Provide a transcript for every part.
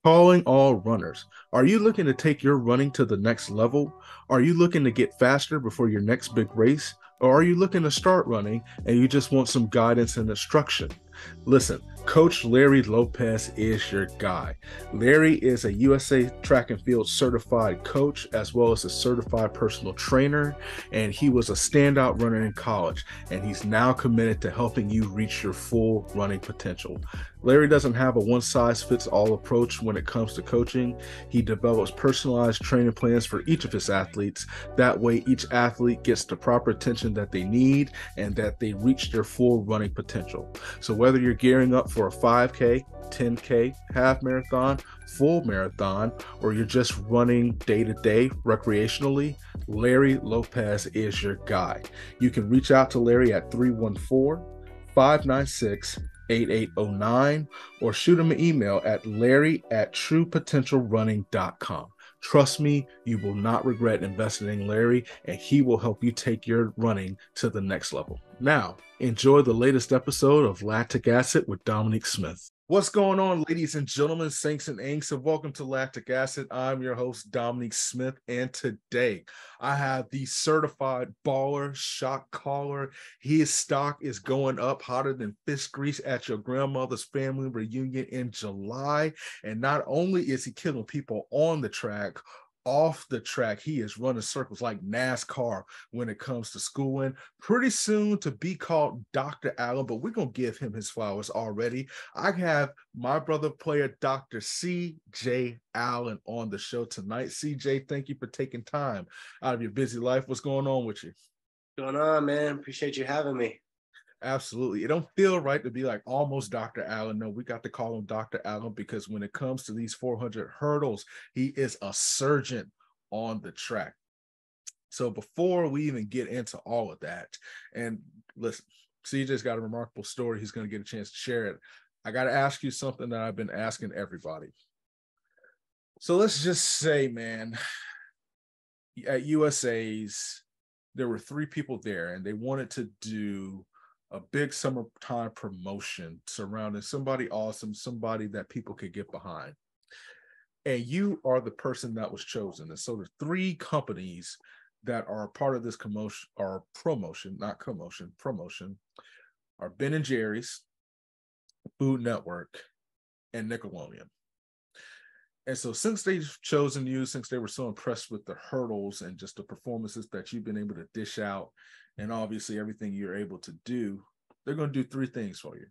Calling all runners. Are you looking to take your running to the next level? Are you looking to get faster before your next big race? Or are you looking to start running and you just want some guidance and instruction? Listen, Coach Larry Lopez is your guy. Larry is a USA track and field certified coach as well as a certified personal trainer, and he was a standout runner in college, and he's now committed to helping you reach your full running potential. Larry doesn't have a one size fits all approach when it comes to coaching. He develops personalized training plans for each of his athletes. That way, each athlete gets the proper attention that they need and that they reach their full running potential. So, whether you're gearing up for a 5K, 10K, half marathon, full marathon, or you're just running day to day recreationally, Larry Lopez is your guy. You can reach out to Larry at 314 596 8809 or shoot him an email at larry@truepotentialrunning.com. Trust me, you will not regret investing in Larry, and he will help you take your running to the next level. Now, enjoy the latest episode of Lactic Acid with Dominique Smith. What's going on, ladies and gentlemen, saints and inks, and welcome to Lactic Acid. I'm your host, Dominique Smith, and today I have the certified baller, shot caller. His stock is going up hotter than fish grease at your grandmother's family reunion in July. And not only is he killing people on the track, off the track, he is running circles like NASCAR when it comes to schooling. Pretty soon to be called Dr. Allen, but we're going to give him his flowers already. I have my brother player, Dr. CJ Allen, on the show tonight. CJ, thank you for taking time out of your busy life. What's going on with you? What's going on, man? Appreciate you having me. Absolutely. It don't feel right to be like almost Dr. Allen. No, we got to call him Dr. Allen because when it comes to these 400 hurdles, he is a surgeon on the track. So before we even get into all of that, and listen, CJ's got a remarkable story. He's going to get a chance to share it. I got to ask you something that I've been asking everybody. So let's just say, man, at USA's, there were 3 people there and they wanted to do a big summertime promotion surrounding somebody awesome, somebody that people could get behind. And you are the person that was chosen. And so there's 3 companies that are part of this commotion or promotion, not commotion, promotion, are Ben and Jerry's, Food Network, and Nickelodeon. And so since they've chosen you, since they were so impressed with the hurdles and just the performances that you've been able to dish out, and obviously everything you're able to do, they're going to do 3 things for you.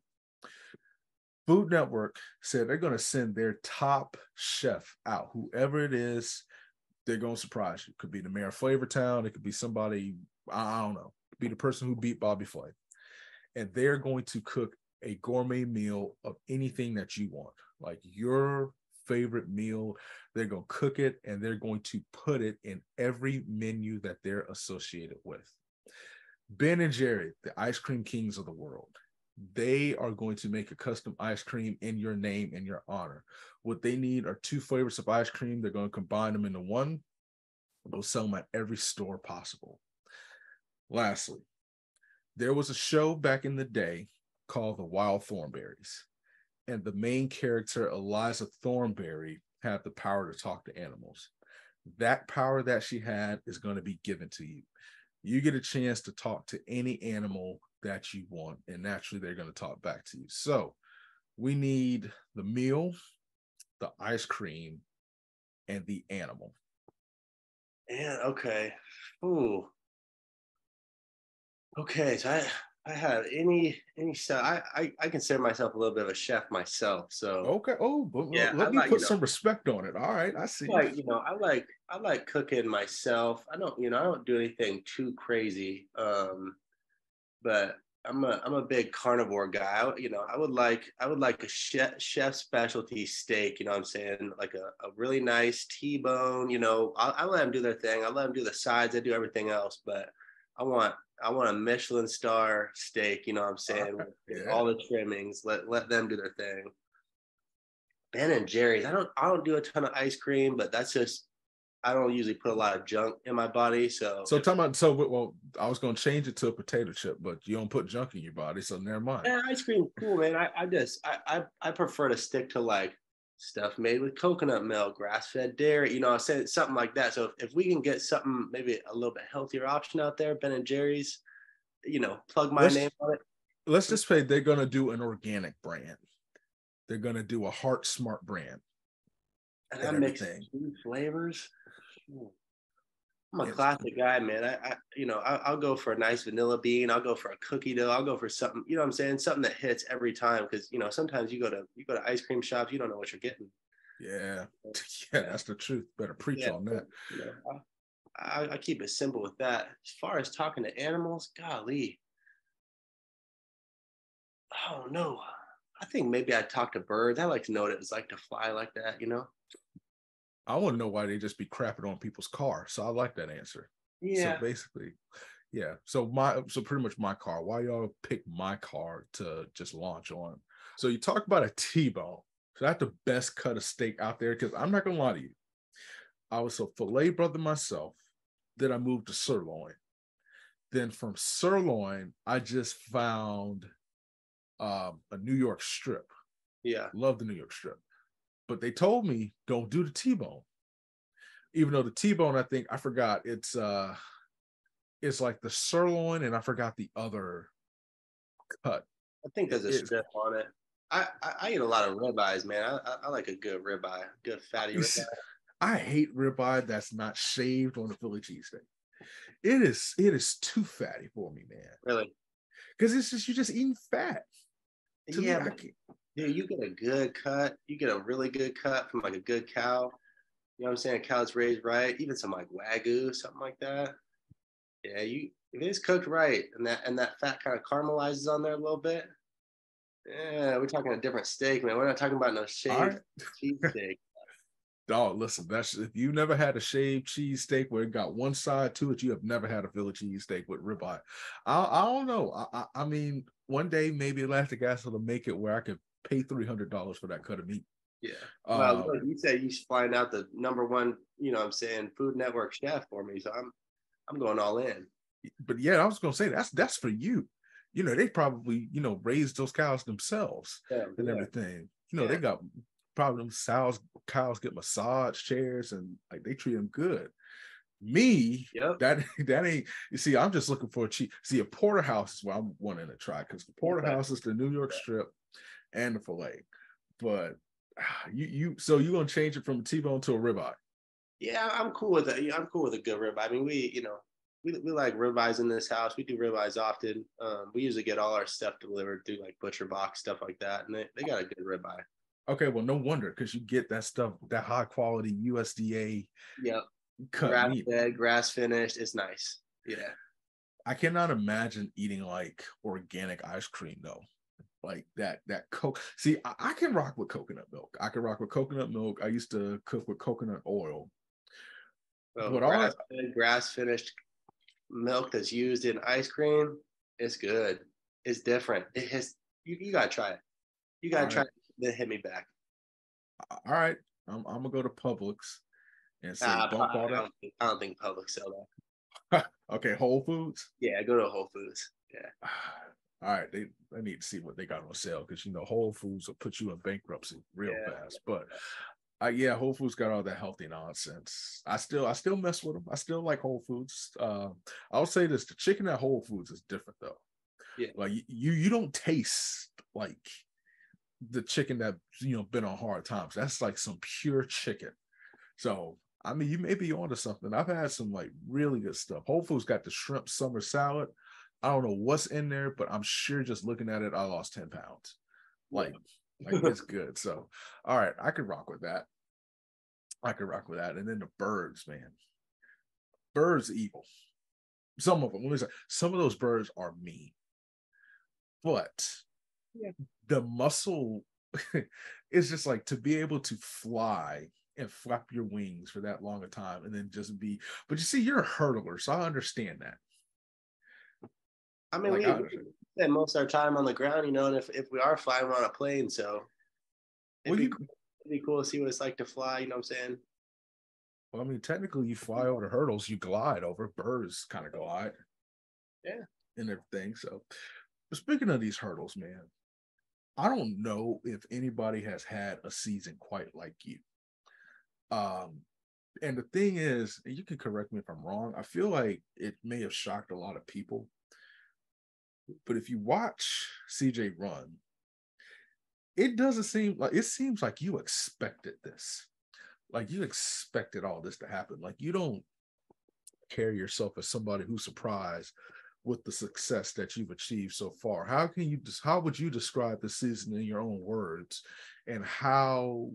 Food Network said they're going to send their top chef out. Whoever it is, they're going to surprise you. Could be the mayor of Flavortown. It could be somebody, I don't know. It could be the person who beat Bobby Flay. And they're going to cook a gourmet meal of anything that you want. Like your favorite meal. They're going to cook it and they're going to put it in every menu that they're associated with. Ben and Jerry, the ice cream kings of the world, they are going to make a custom ice cream in your name and your honor. What they need are 2 flavors of ice cream. They're going to combine them into one. They'll sell them at every store possible. Lastly, there was a show back in the day called The Wild Thornberrys. And the main character, Eliza Thornberry, had the power to talk to animals. That power that she had is going to be given to you. You get a chance to talk to any animal that you want, and naturally they're going to talk back to you. So we need the meal, the ice cream, and the animal. Yeah, okay. Ooh. Okay, so I have any stuff. I consider myself a little bit of a chef myself. So Okay. Oh, but yeah, I let me like, put some respect on it. All right, I see. I like cooking myself. I don't do anything too crazy. But I'm a big carnivore guy. I would like a chef specialty steak. You know what I'm saying? Like a really nice T-bone. I let them do their thing. I let them do the sides. I do everything else. But I want I want a Michelin star steak. You know what I'm saying? With Yeah. all the trimmings. Let them do their thing. Ben and Jerry's. I don't do a ton of ice cream, but that's just I don't usually put a lot of junk in my body. So So talking about well, I was gonna change it to a potato chip, but you don't put junk in your body, so never mind. yeah, ice cream, cool, man. I prefer to stick to like stuff made with coconut milk, grass-fed dairy, I said something like that. So if we can get something, maybe a little bit healthier option out there, Ben and Jerry's, plug my name on it. Let's just say they're going to do an organic brand. They're going to do a Heart Smart brand. And I mix two flavors. I'm a classic guy, man. I'll go for a nice vanilla bean. I'll go for a cookie dough. I'll go for something, what I'm saying? Something that hits every time. Because, sometimes you go to ice cream shops, you don't know what you're getting. Yeah. Yeah, that's the truth. Better preach on that. I keep it simple with that. As far as talking to animals, golly. Oh, no. I think maybe I'd talk to birds. I like to know what it was like to fly like that, I want to know why they just be crapping on people's cars. So I like that answer. Yeah. So basically, yeah. So pretty much my car. Why y'all pick my car to just launch on? So you talk about a T-bone. So that's the best cut of steak out there. Because I'm not gonna lie to you, I was a filet brother myself. Then I moved to sirloin. Then from sirloin, I just found a New York strip. Yeah, love the New York strip. But they told me don't do the T-bone. Even though the T-bone, I forgot, it's like the sirloin, and I forgot the other cut. I think there's a strip on it. I eat a lot of ribeyes, man. I like a good ribeye, good fatty ribeye. I hate ribeye that's not shaved on the Philly cheesesteak. It is too fatty for me, man. Really? Because you're just eating fat. Yeah, dude, you get a good cut. You get a really good cut from like a good cow. You know what I'm saying? A cow that's raised right. Even some like Wagyu, something like that. Yeah, if it's cooked right and that fat kind of caramelizes on there a little bit. Yeah, we're talking a different steak, man. We're not talking about no shaved cheese steak. Oh, listen, if you never had a shaved cheese steak where it got one side to it, you have never had a Philly cheese steak with ribeye. I don't know. I mean, one day maybe Lactic Acid will make it where I could pay $300 for that cut of meat. Yeah. Well, look, you said you find out the number one, Food Network chef for me, so I'm going all in. But yeah, I was gonna say that's for you. They probably raised those cows themselves and everything. They got probably them cows get massage chairs and like they treat them good. Me, that ain't. You see, I'm just looking for a cheap. See, a porterhouse is what I'm wanting to try because the porterhouse is the New York strip and the filet. But so you gonna change it from a T-bone to a ribeye? Yeah, I'm cool with that. I'm cool with a good ribeye. I mean, we like ribeyes in this house. We do ribeyes often. We usually get all our stuff delivered through like Butcher Box, stuff like that, and they got a good ribeye. Okay, well, no wonder because you get that stuff, that high quality USDA. Yep. Cut meat. Grass-fed, grass finished. It's nice. Yeah. I cannot imagine eating like organic ice cream though. Like that Coke. See, I can rock with coconut milk. I can rock with coconut milk. I used to cook with coconut oil. But grass finished milk that's used in ice cream, it's good. It's different. It has you gotta try it. You gotta try it, then hit me back. All right. I'm gonna go to Publix and say I don't think Publix sell that. Okay, Whole Foods. Yeah, go to Whole Foods. Yeah. All right, I need to see what they got on sale because Whole Foods will put you in bankruptcy real fast. But Whole Foods got all that healthy nonsense. I still mess with them. I still like Whole Foods. I'll say this: the chicken at Whole Foods is different though. Yeah, like you don't taste like the chicken that been on hard times. That's like some pure chicken. So I mean, you may be onto something. I've had some like really good stuff. Whole Foods got the shrimp summer salad. I don't know what's in there, but I'm sure just looking at it, I lost 10 pounds. Like it's good. So, all right, I could rock with that. And then the birds, man. Birds evil. Some of them. Some of those birds are mean. But the muscle is just like to be able to fly and flap your wings for that long a time and then just be. But you see, you're a hurdler, so I understand that. I mean, we spend most of our time on the ground, and if we are flying, we're on a plane, so it'd be cool to see what it's like to fly, you know what I'm saying? Well, I mean, technically you fly over the hurdles, you glide over, birds kind of glide. Yeah. And everything. So, but speaking of these hurdles, man, I don't know if anybody has had a season quite like you. And the thing is, and you can correct me if I'm wrong, I feel like it may have shocked a lot of people. But if you watch CJ run, it seems like you expected this. Like you expected all this to happen. Like you don't carry yourself as somebody who's surprised with the success that you've achieved so far. How would you describe the season in your own words? And how,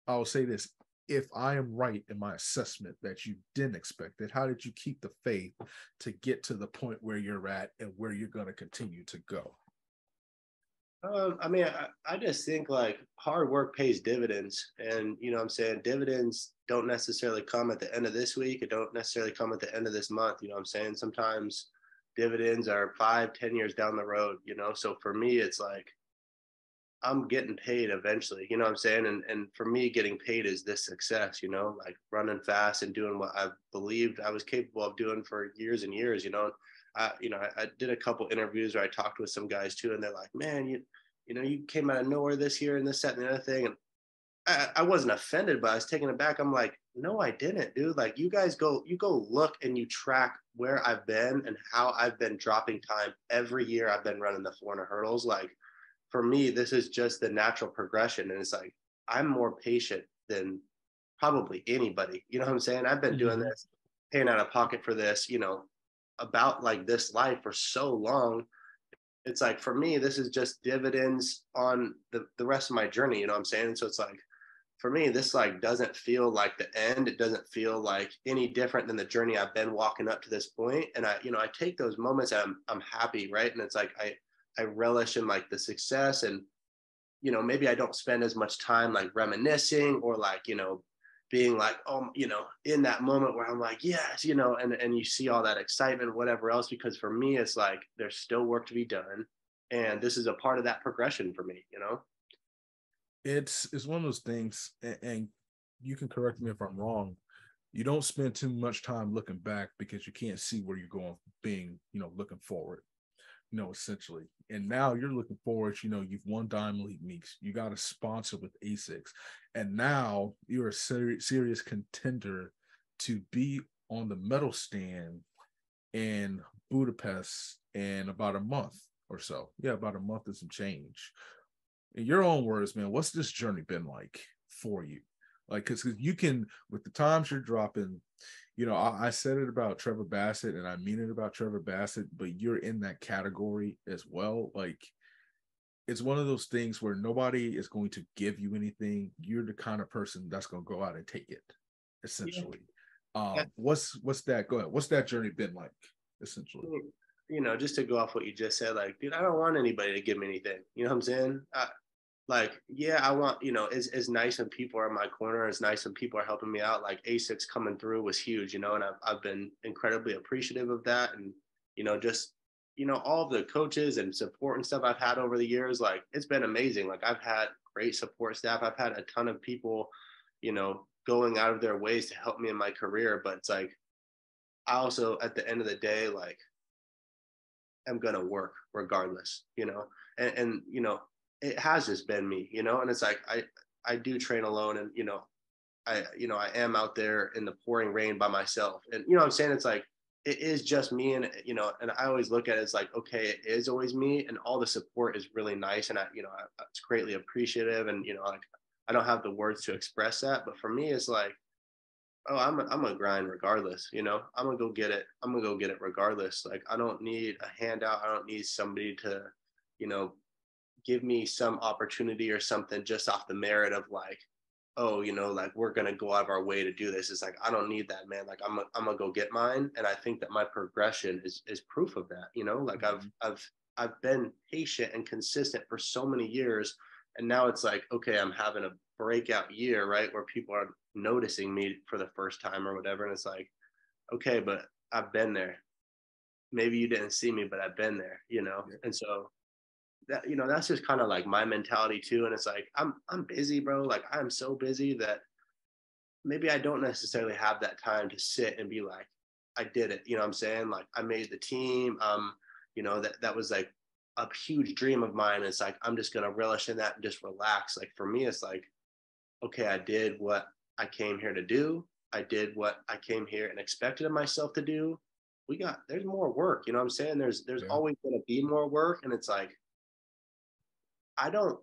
I'll say this, if I am right in my assessment that you didn't expect it, how did you keep the faith to get to the point where you're at and where you're going to continue to go? I mean, I just think like hard work pays dividends. And, you know what I'm saying? Dividends don't necessarily come at the end of this week. It don't necessarily come at the end of this month. You know what I'm saying? Sometimes dividends are 5-10 years down the road, you know? So for me, it's like, I'm getting paid eventually, you know what I'm saying? And for me, getting paid is this success, you know, like running fast and doing what I believed I was capable of doing for years and years, you know. I did a couple interviews where I talked with some guys too, and they're like, man, you know, you came out of nowhere this year and this, that, and the other thing. And I wasn't offended, but I was taken aback. I'm like, no, I didn't, dude. Like you go look and you track where I've been and how I've been dropping time every year I've been running the 400 hurdles. Like for me, this is just the natural progression. And it's like, I'm more patient than probably anybody. You know what I'm saying? I've been doing Mm-hmm. this, paying out of pocket for this, you know, about like this life for so long. It's like, for me, this is just dividends on the rest of my journey. You know what I'm saying? So it's like, for me, this like doesn't feel like the end. It doesn't feel like any different than the journey I've been walking up to this point. And I take those moments and I'm happy. Right. And it's like, I relish in like the success, and maybe I don't spend as much time like reminiscing or like being like, oh, in that moment where I'm like, yes, and you see all that excitement, whatever else, because for me it's like there's still work to be done, and this is a part of that progression for me. It's one of those things, and you can correct me if I'm wrong. You don't spend too much time looking back because you can't see where you're going, being looking forward, essentially. And now you're looking forward. You've won Diamond League meets, you got a sponsor with ASICs, and now you're a serious contender to be on the medal stand in Budapest in about a month or so. Yeah, about a month and some change. In your own words, man, what's this journey been like for you? Like, because you can, with the times you're dropping, I said it about Trevor Bassett, and I mean it about Trevor Bassett, but you're in that category as well. Like, it's one of those things where nobody is going to give you anything. You're the kind of person that's going to go out and take it, essentially. Yeah. What's that? Go ahead. What's that journey been like, essentially? Just to go off what you just said, like, dude, I don't want anybody to give me anything. You know what I'm saying? Like, yeah, I want, it's nice when people are in my corner. It's nice when people are helping me out. Like ASICs coming through was huge, and I've been incredibly appreciative of that. And, just, all the coaches and support and stuff I've had over the years, like, it's been amazing. Like, I've had great support staff. I've had a ton of people, going out of their ways to help me in my career. But it's like, I also, at the end of the day, like, am going to work regardless, and it has just been me, and it's like, I do train alone, and, I am out there in the pouring rain by myself, and, what I'm saying, it's like, it is just me, and, and I always look at it as like, okay, it is always me, and all the support is really nice. And it's greatly appreciative. And, like, I don't have the words to express that, but for me, it's like, oh, I'm gonna grind regardless. I'm gonna go get it. I'm gonna go get it regardless. Like, I don't need a handout. I don't need somebody to, you know, give me some opportunity or something just off the merit of like, oh, like, we're gonna go out of our way to do this. It's like, I don't need that, man. Like, I'm gonna go get mine. And I think that my progression is proof of that. Like, Mm-hmm. I've been patient and consistent for so many years, and now it's like, okay, I'm having a breakout year, right, where people are noticing me for the first time or whatever. And it's like, okay, but I've been there. Maybe you didn't see me, but I've been there. Yeah. And so that, that's just kind of like my mentality too. And it's like, I'm busy, bro. Like, I'm so busy that maybe I don't necessarily have that time to sit and be like, I did it. You know what I'm saying? Like, I made the team. That was like a huge dream of mine. It's like, I'm just going to relish in that and just relax. Like for me, it's like, okay, I did what I came here to do. I did what I came here and expected of myself to do. There's more work, you know what I'm saying? There's Yeah. always going to be more work. And it's like, I don't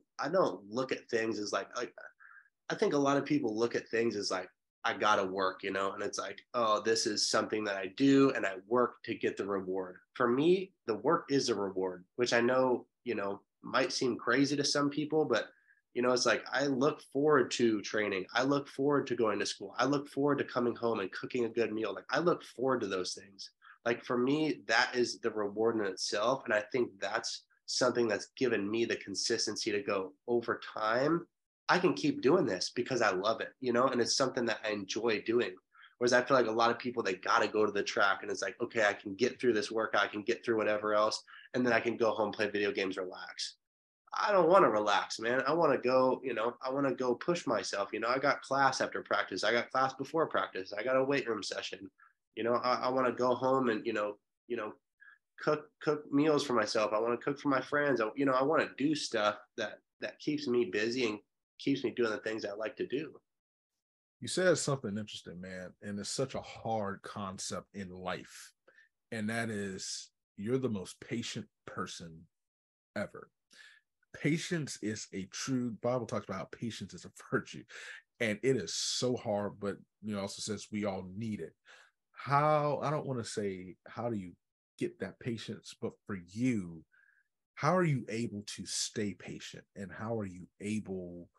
look at things as like, I think a lot of people look at things as like, I gotta work, you know, and it's like, oh, this is something that I do and I work to get the reward. For me, the work is a reward, which I know, you know, might seem crazy to some people, but you know, it's like I look forward to training. I look forward to going to school. I look forward to coming home and cooking a good meal. Like I look forward to those things. Like for me, that is the reward in itself. And I think that's something that's given me the consistency to go over time. I can keep doing this because I love it, you know, and it's something that I enjoy doing. Whereas I feel like a lot of people, they got to go to the track and it's like, okay, I can get through this workout, I can get through whatever else, and then I can go home, play video games, relax. I don't want to relax, man. I want to go, you know, I want to go push myself. You know, I got class after practice. I got class before practice. I got a weight room session. You know, I want to go home and, cook meals for myself. I want to cook for my friends. I want to do stuff that keeps me busy and keeps me doing the things I like to do. You said something interesting, man, and it's such a hard concept in life, and that is you're the most patient person ever. Patience is a true, Bible talks about how patience is a virtue, and it is so hard, but also says we all need it. I don't want to say how do you get that patience, but for you, how are you able to stay patient, and how are you able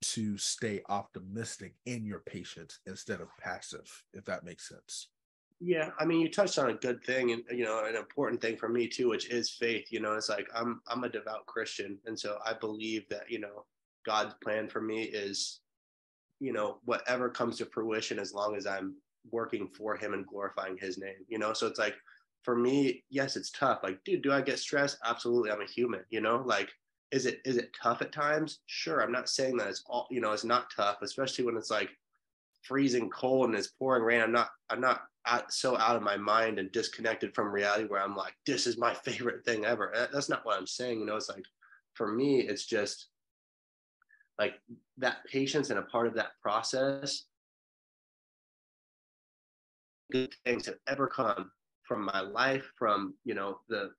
to stay optimistic in your patience instead of passive, if that makes sense? Yeah, I mean, you touched on a good thing, and an important thing for me too, which is faith. It's like I'm a devout Christian, and so I believe that God's plan for me is whatever comes to fruition as long as I'm working for Him and glorifying His name. So it's like for me, yes, it's tough. Like, dude, do I get stressed? Absolutely, I'm a human. Like, is it tough at times? Sure, I'm not saying that it's all it's not tough, especially when it's like freezing cold and it's pouring rain. I'm not so out of my mind and disconnected from reality where I'm like, this is my favorite thing ever. That's not what I'm saying. It's like, for me, it's just like that patience, and a part of that process, good things have ever come from my life, from the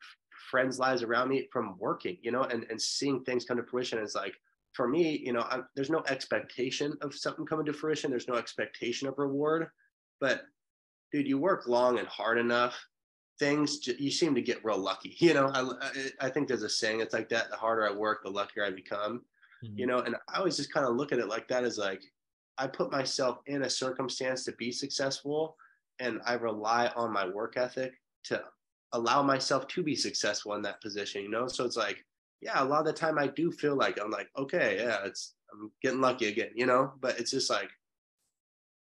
friends' lives around me, from working, and seeing things come to fruition. Is like, for me, there's no expectation of something coming to fruition. There's no expectation of reward. But dude, you work long and hard enough, you seem to get real lucky. I think there's a saying, it's like that: the harder I work, the luckier I become. Mm-hmm. And I always just kind of look at it like that, as like, I put myself in a circumstance to be successful, and I rely on my work ethic to allow myself to be successful in that position. So it's like, yeah, a lot of the time I do feel like I'm like, okay, yeah, I'm getting lucky again, but it's just like,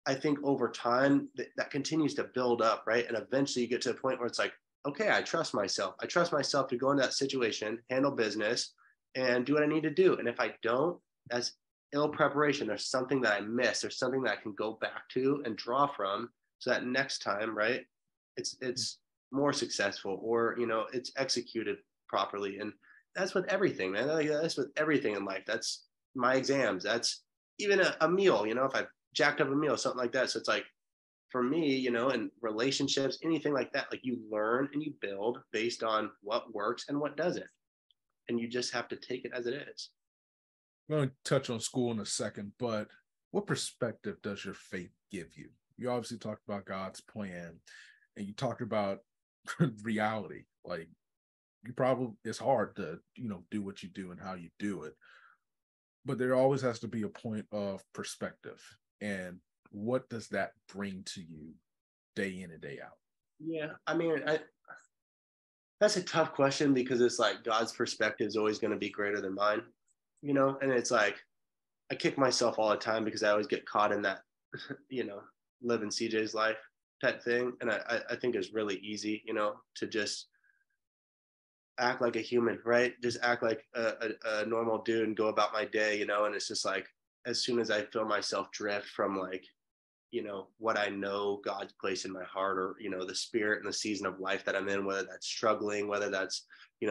I think over time that continues to build up, right? And eventually you get to a point where it's like, okay, I trust myself. I trust myself to go into that situation, handle business, and do what I need to do. And if I don't, that's ill preparation. There's something that I missed. There's something that I can go back to and draw from, so that next time, right, it's more successful, or it's executed properly. And that's with everything, man. That's with everything in life. That's my exams. That's even a meal. If I jacked up a meal, something like that. So it's like, for me, in relationships, anything like that, like, you learn and you build based on what works and what doesn't. And you just have to take it as it is. I'm going to touch on school in a second, but what perspective does your faith give you? You obviously talked about God's plan, and you talked about reality. Like, it's hard to, do what you do and how you do it. But there always has to be a point of perspective. And what does that bring to you day in and day out? Yeah. I mean, that's a tough question, because it's like God's perspective is always going to be greater than mine, and it's like, I kick myself all the time because I always get caught in that, living CJ's life type thing. And I think it's really easy, to just act like a human, right? Just act like a normal dude and go about my day, and it's just like, as soon as I feel myself drift from like what I know God's placed in my heart, or, the spirit and the season of life that I'm in, whether that's struggling, whether that's,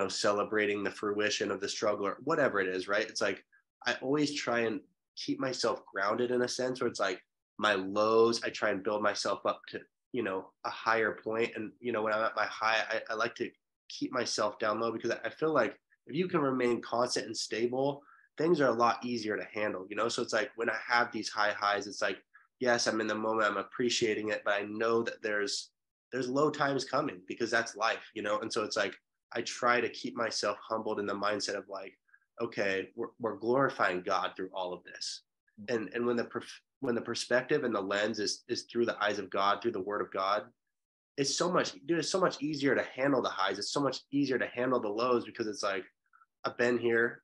celebrating the fruition of the struggle, or whatever it is, right? It's like, I always try and keep myself grounded in a sense where it's like my lows, I try and build myself up to, a higher point. And, when I'm at my high, I like to keep myself down low, because I feel like if you can remain constant and stable, things are a lot easier to handle, So it's like when I have these high highs, it's like, yes, I'm in the moment, I'm appreciating it, but I know that there's low times coming, because that's life, And so it's like, I try to keep myself humbled in the mindset of like, okay, we're glorifying God through all of this. And when the perspective and the lens is through the eyes of God, through the word of God, it's so much easier to handle the highs. It's so much easier to handle the lows, because it's like, I've been here,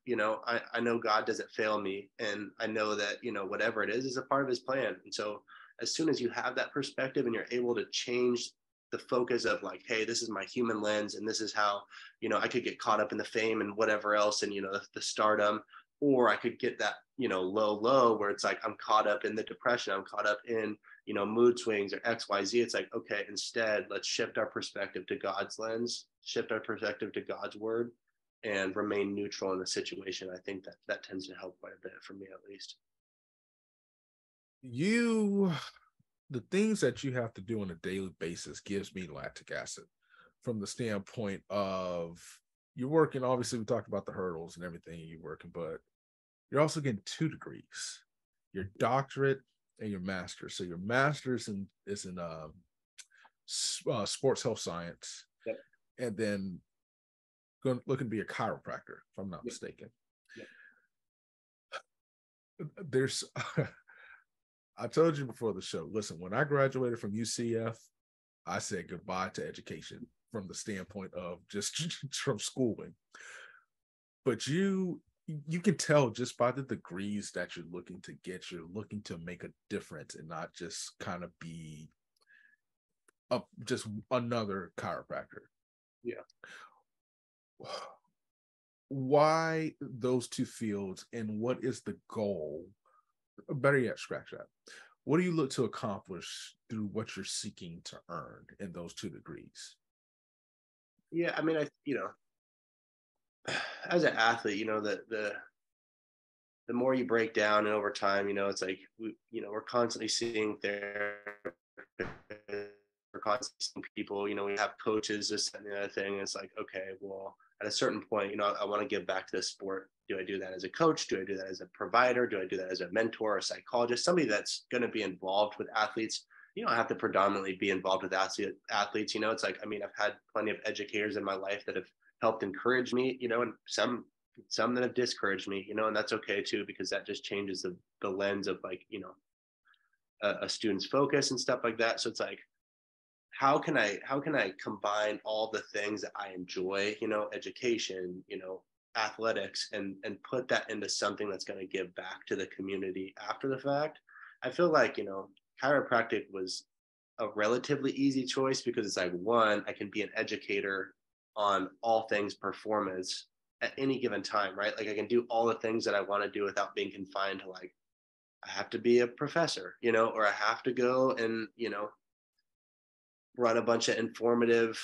I know God doesn't fail me. And I know that, whatever it is a part of his plan. And so as soon as you have that perspective and you're able to change the focus of like, hey, this is my human lens, and this is how, I could get caught up in the fame and whatever else, and, the stardom, or I could get that, low where it's like, I'm caught up in the depression, I'm caught up in, mood swings or XYZ. It's like, okay, instead, let's shift our perspective to God's lens, shift our perspective to God's word, and remain neutral in the situation. I think that tends to help quite a bit for me, at least. The things that you have to do on a daily basis gives me lactic acid, from the standpoint of, you're working, obviously we talked about the hurdles and everything you're working, but you're also getting 2 degrees, your doctorate and your master's. So your master's is in sports health science. Yep. And then looking to be a chiropractor, if I'm not mistaken. Yep. There's I told you before the show, listen, when I graduated from UCF, I said goodbye to education, from the standpoint of just from schooling. But you can tell just by the degrees that you're looking to get, you're looking to make a difference and not just kind of be just another chiropractor. Yeah. Why those 2 fields, and what is the goal? Better yet, scratch that. What do you look to accomplish through what you're seeking to earn in those 2 degrees? Yeah, I mean, as an athlete, the more you break down and over time, it's like we're constantly seeing therapists, we're constantly seeing people, we have coaches, this and the other thing. And it's like, okay, well, at a certain point, I want to give back to the sport. Do I do that as a coach? Do I do that as a provider? Do I do that as a mentor, a psychologist, somebody that's going to be involved with athletes? You don't have to predominantly be involved with athletes. It's like, I mean, I've had plenty of educators in my life that have helped encourage me, and some that have discouraged me, and that's okay too, because that just changes the lens of like, a student's focus and stuff like that. So it's like, how can I combine all the things that I enjoy, education, athletics, and put that into something that's going to give back to the community after the fact? I feel like, chiropractic was a relatively easy choice, because it's like, one, I can be an educator on all things performance at any given time, right? Like I can do all the things that I want to do without being confined to like, I have to be a professor, or I have to go and, run a bunch of informative,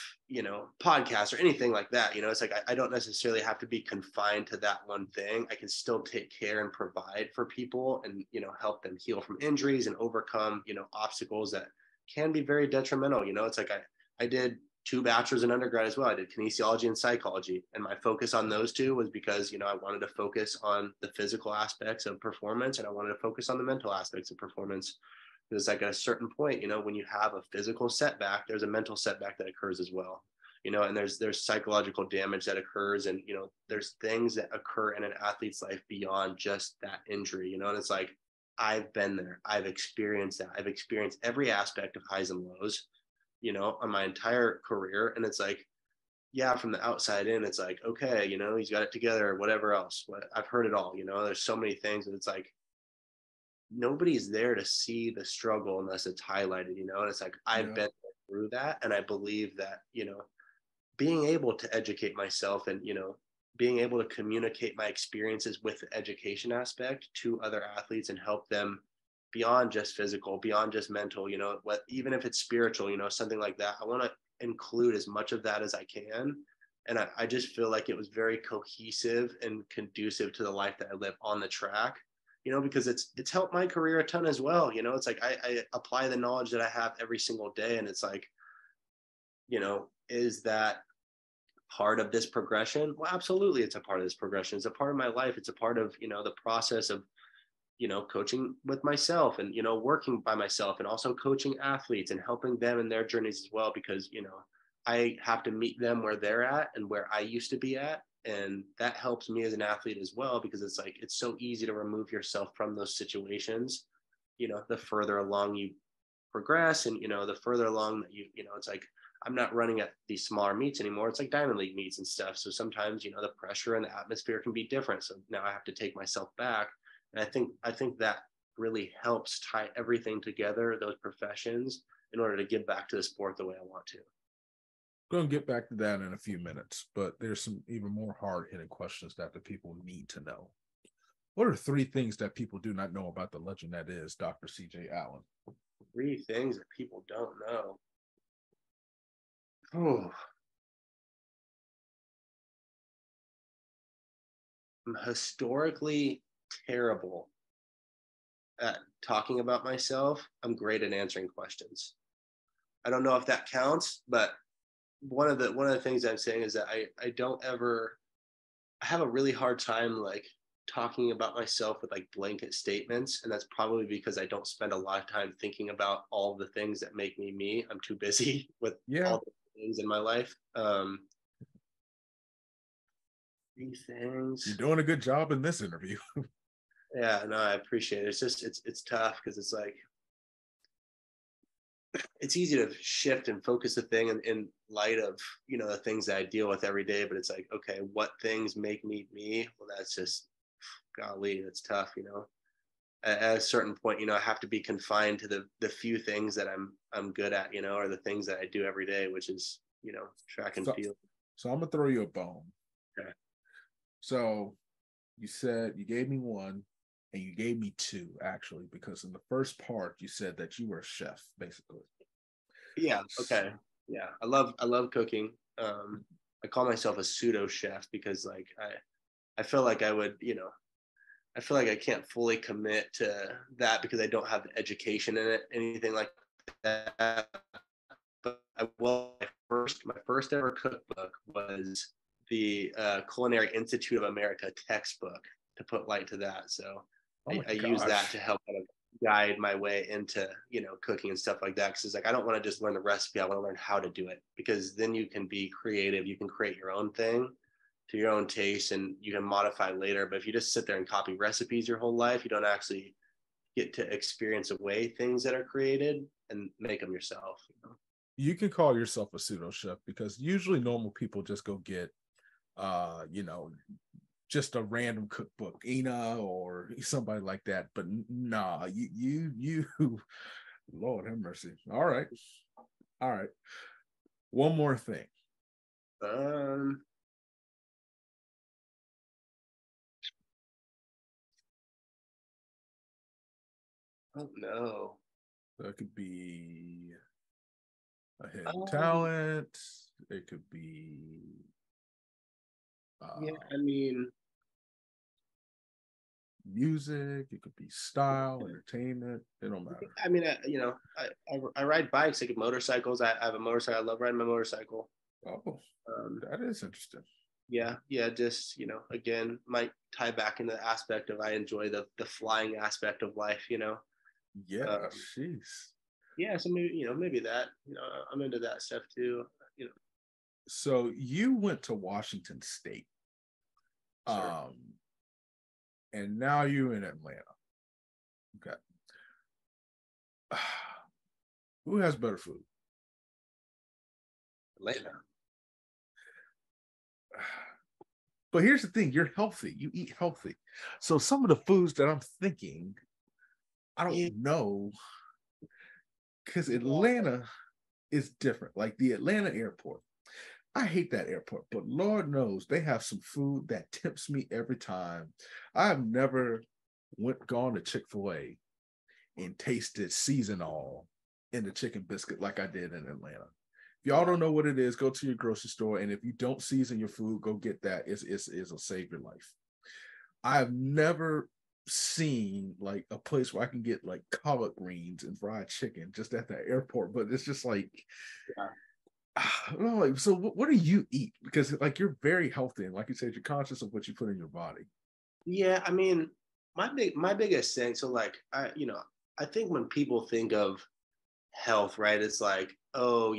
podcasts or anything like that. It's like, I don't necessarily have to be confined to that one thing. I can still take care and provide for people and, help them heal from injuries and overcome, obstacles that can be very detrimental. It's like, I did 2 bachelors in undergrad as well. I did kinesiology and psychology. And my focus on those 2 was because, I wanted to focus on the physical aspects of performance, and I wanted to focus on the mental aspects of performance. Because like at a certain point, when you have a physical setback, there's a mental setback that occurs as well, and there's psychological damage that occurs, and, there's things that occur in an athlete's life beyond just that injury, and it's like, I've been there, I've experienced that, I've experienced every aspect of highs and lows, on my entire career. And it's like, yeah, from the outside in, it's like, okay, he's got it together, or whatever else. I've heard it all, there's so many things, and it's like, nobody's there to see the struggle unless it's highlighted, and it's like, I've been through that. And I believe that, being able to educate myself and, being able to communicate my experiences with the education aspect to other athletes and help them, beyond just physical, beyond just mental, what, even if it's spiritual, something like that. I want to include as much of that as I can. And I just feel like it was very cohesive and conducive to the life that I live on the track, because it's helped my career a ton as well. It's like I apply the knowledge that I have every single day. And it's like, is that part of this progression? Well, absolutely. It's a part of this progression. It's a part of my life. It's a part of, the process of, coaching with myself and, working by myself, and also coaching athletes and helping them in their journeys as well, because, I have to meet them where they're at and where I used to be at. And that helps me as an athlete as well, because it's like, it's so easy to remove yourself from those situations, the further along you progress, and, the further along that it's like, I'm not running at these smaller meets anymore. It's like Diamond League meets and stuff. So sometimes, the pressure and the atmosphere can be different. So now I have to take myself back. And I think that really helps tie everything together, those professions, in order to give back to the sport the way I want to. We're going to get back to that in a few minutes, but there's some even more hard-hitting questions that the people need to know. What are 3 things that people do not know about the legend that is Dr. CJ Allen? 3 things that people don't know. Oh. I'm historically terrible at talking about myself. I'm great at answering questions. I don't know if that counts, but one of the things I'm saying is that I don't ever, I have a really hard time like talking about myself with like blanket statements. And that's probably because I don't spend a lot of time thinking about all the things that make me me. I'm too busy with all the things in my life. 3 things. You're doing a good job in this interview. Yeah, no, I appreciate it. It's just, it's tough, because it's like, it's easy to shift and focus the thing in light of, the things that I deal with every day. But it's like, okay, what things make me me? Well, that's just, golly, that's tough. At a certain point, I have to be confined to the few things that I'm good at, or the things that I do every day, which is, track and field. So I'm gonna throw you a bone. Okay. So you said you gave me 1, and you gave me 2, actually, because in the first part you said that you were a chef, basically. Yeah. Okay. Yeah. I love cooking. I call myself a pseudo chef because like I feel like I would, I feel like I can't fully commit to that because I don't have the education in it, anything like that. But my first ever cookbook was the Culinary Institute of America textbook, to put light to that. So I use that to help kind of guide my way into, cooking and stuff like that. Cause it's like, I don't want to just learn the recipe. I want to learn how to do it, because then you can be creative. You can create your own thing to your own taste, and you can modify later. But if you just sit there and copy recipes your whole life, you don't actually get to experience away things that are created and make them yourself. You can call yourself a pseudo chef, because usually normal people just go get just a random cookbook, Ina or somebody like that. But nah, you Lord have mercy. All right. One more thing. I don't know. That could be a hidden talent. It could be yeah, I mean, music. It could be style, entertainment. It don't matter. I mean, I ride bikes, like motorcycles. I have a motorcycle. I love riding my motorcycle. Oh, that is interesting. Yeah, just again, might tie back into the aspect of I enjoy the flying aspect of life. Yeah, jeez. Yeah, so maybe that. I'm into that stuff too. So you went to Washington State. Sure. And now you're in Atlanta. Okay. Who has better food? Atlanta. But here's the thing, you're healthy. You eat healthy. So some of the foods that I'm thinking, I don't know, because Atlanta is different. Like the Atlanta airport. I hate that airport, but Lord knows they have some food that tempts me every time. I've never gone to Chick-fil-A and tasted seasonal in the chicken biscuit like I did in Atlanta. If y'all don't know what it is, go to your grocery store, and if you don't season your food, go get that. It'll save your life. I've never seen like a place where I can get like collard greens and fried chicken just at the airport, but it's just like, like, so what do you eat? Because like you're very healthy, and like you said, you're conscious of what you put in your body. Yeah, I mean, my biggest thing. So like, I think when people think of health, right, it's like, oh,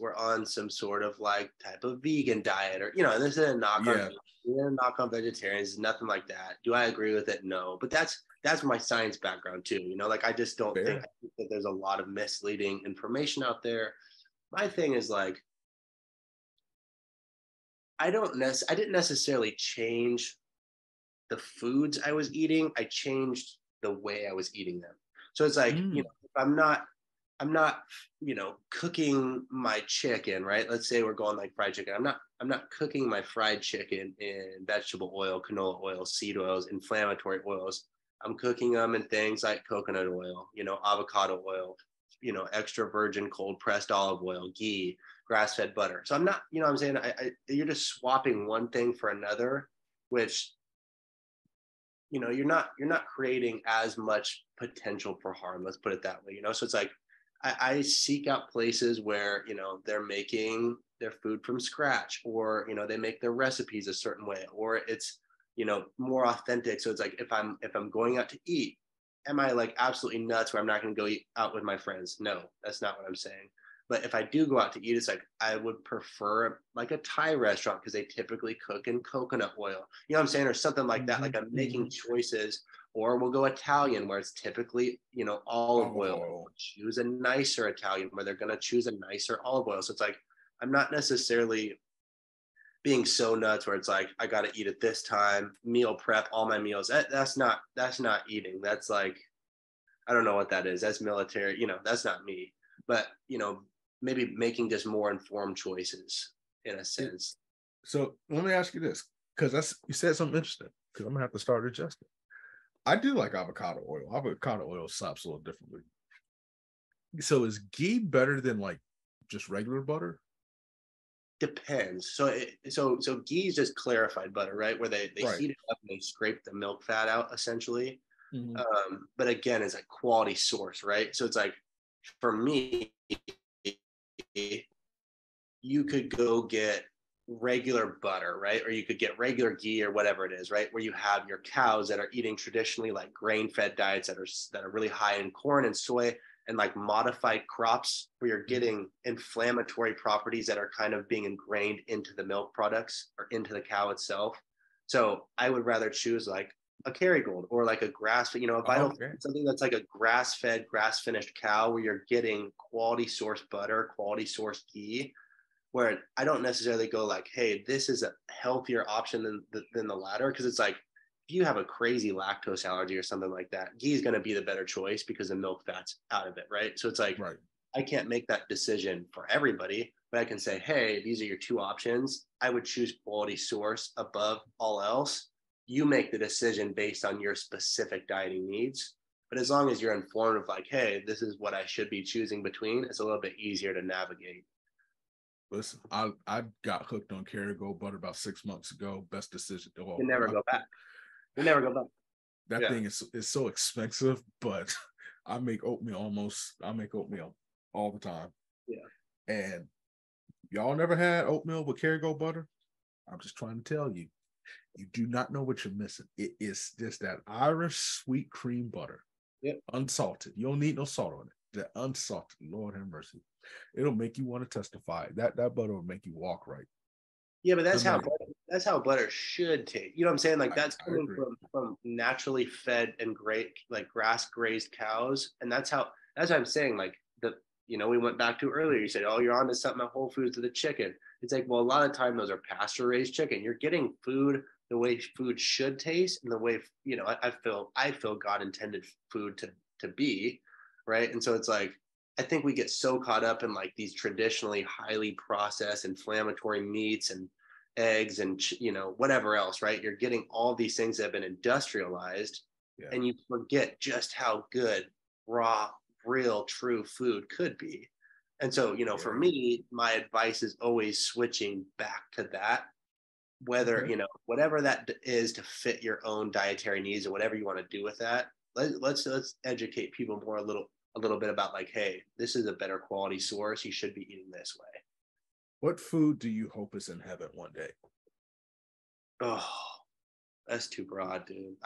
we're on some sort of like type of vegan diet, or and this isn't a knock on vegetarians, nothing like that. Do I agree with it? No, but that's my science background too. Like I just don't think that there's a lot of misleading information out there. My thing is like, I didn't necessarily change the foods I was eating. I changed the way I was eating them. So it's like, if I'm not, cooking my chicken, right? Let's say we're going like fried chicken. I'm not cooking my fried chicken in vegetable oil, canola oil, seed oils, inflammatory oils. I'm cooking them in things like coconut oil, avocado oil, extra virgin cold pressed olive oil, ghee, grass-fed butter. So I'm not, I'm saying, you're just swapping one thing for another, which, you're not creating as much potential for harm. Let's put it that way. So it's like, I seek out places where, they're making their food from scratch, or, they make their recipes a certain way, or it's, more authentic. So it's like, if I'm going out to eat, am I like absolutely nuts where I'm not going to go eat out with my friends? No, that's not what I'm saying. But if I do go out to eat, it's like, I would prefer like a Thai restaurant because they typically cook in coconut oil, what I'm saying? Or something like that. Like I'm making choices. Or we'll go Italian where it's typically, olive oil. We'll choose a nicer Italian where they're going to choose a nicer olive oil. So it's like, I'm not necessarily being so nuts where it's like, I got to eat at this time, meal prep all my meals. That's not eating. That's like, I don't know what that is. That's military, that's not me. But, maybe making just more informed choices in a sense. So let me ask you this, because you said something interesting, because I'm going to have to start adjusting. I do like avocado oil. Avocado oil slaps a little differently. So is ghee better than like just regular butter? Depends. So ghee is just clarified butter, right? Where they heat it up and they scrape the milk fat out essentially. But again, it's like quality source, right? So it's like, for me, you could go get regular butter, right? Or you could get regular ghee or whatever it is, right? Where you have your cows that are eating traditionally like grain-fed diets that are really high in corn and soy, and like modified crops where you're getting inflammatory properties that are kind of being ingrained into the milk products or into the cow itself. So I would rather choose like a Kerrygold or like a grass, something that's like a grass-fed, grass-finished cow where you're getting quality source butter, quality source ghee, where I don't necessarily go like, hey, this is a healthier option than the latter. Because it's like, if you have a crazy lactose allergy or something like that, ghee is going to be the better choice because the milk fat's out of it, right? So it's like, I can't make that decision for everybody, but I can say, hey, these are your two options. I would choose quality source above all else. You make the decision based on your specific dieting needs. But as long as you're informed of like, hey, this is what I should be choosing between, it's a little bit easier to navigate. Listen, I got hooked on Kerrygold butter about 6 months ago. Best decision. You never go back. You never go back. That thing is so expensive, but I make oatmeal all the time. Yeah. And y'all never had oatmeal with Kerrygold butter? I'm just trying to tell you, you do not know what you're missing. It is just that Irish sweet cream butter. Yep. Unsalted. You don't need no salt on it. The unsalted, Lord have mercy. It'll make you want to testify. That butter will make you walk right. Yeah, but that's how butter should taste. You know what I'm saying? Like that's coming from naturally fed and great, like grass grazed cows, and that's what I'm saying. Like we went back to earlier. You said, "Oh, you're onto something at Whole Foods to the chicken." It's like, well, a lot of time those are pasture raised chicken. You're getting food the way food should taste, and the way I feel God intended food to be, right? And so it's like, I think we get so caught up in like these traditionally highly processed inflammatory meats and eggs and whatever else, right? You're getting all these things that have been industrialized, and you forget just how good raw, real, true food could be. And so, for Yeah. me, my advice is always switching back to that, whether, Okay. whatever that is to fit your own dietary needs or whatever you want to do with that. Let's educate people more a little bit about like, hey, this is a better quality source. You should be eating this way. What food do you hope is in heaven one day? Oh, that's too broad, dude.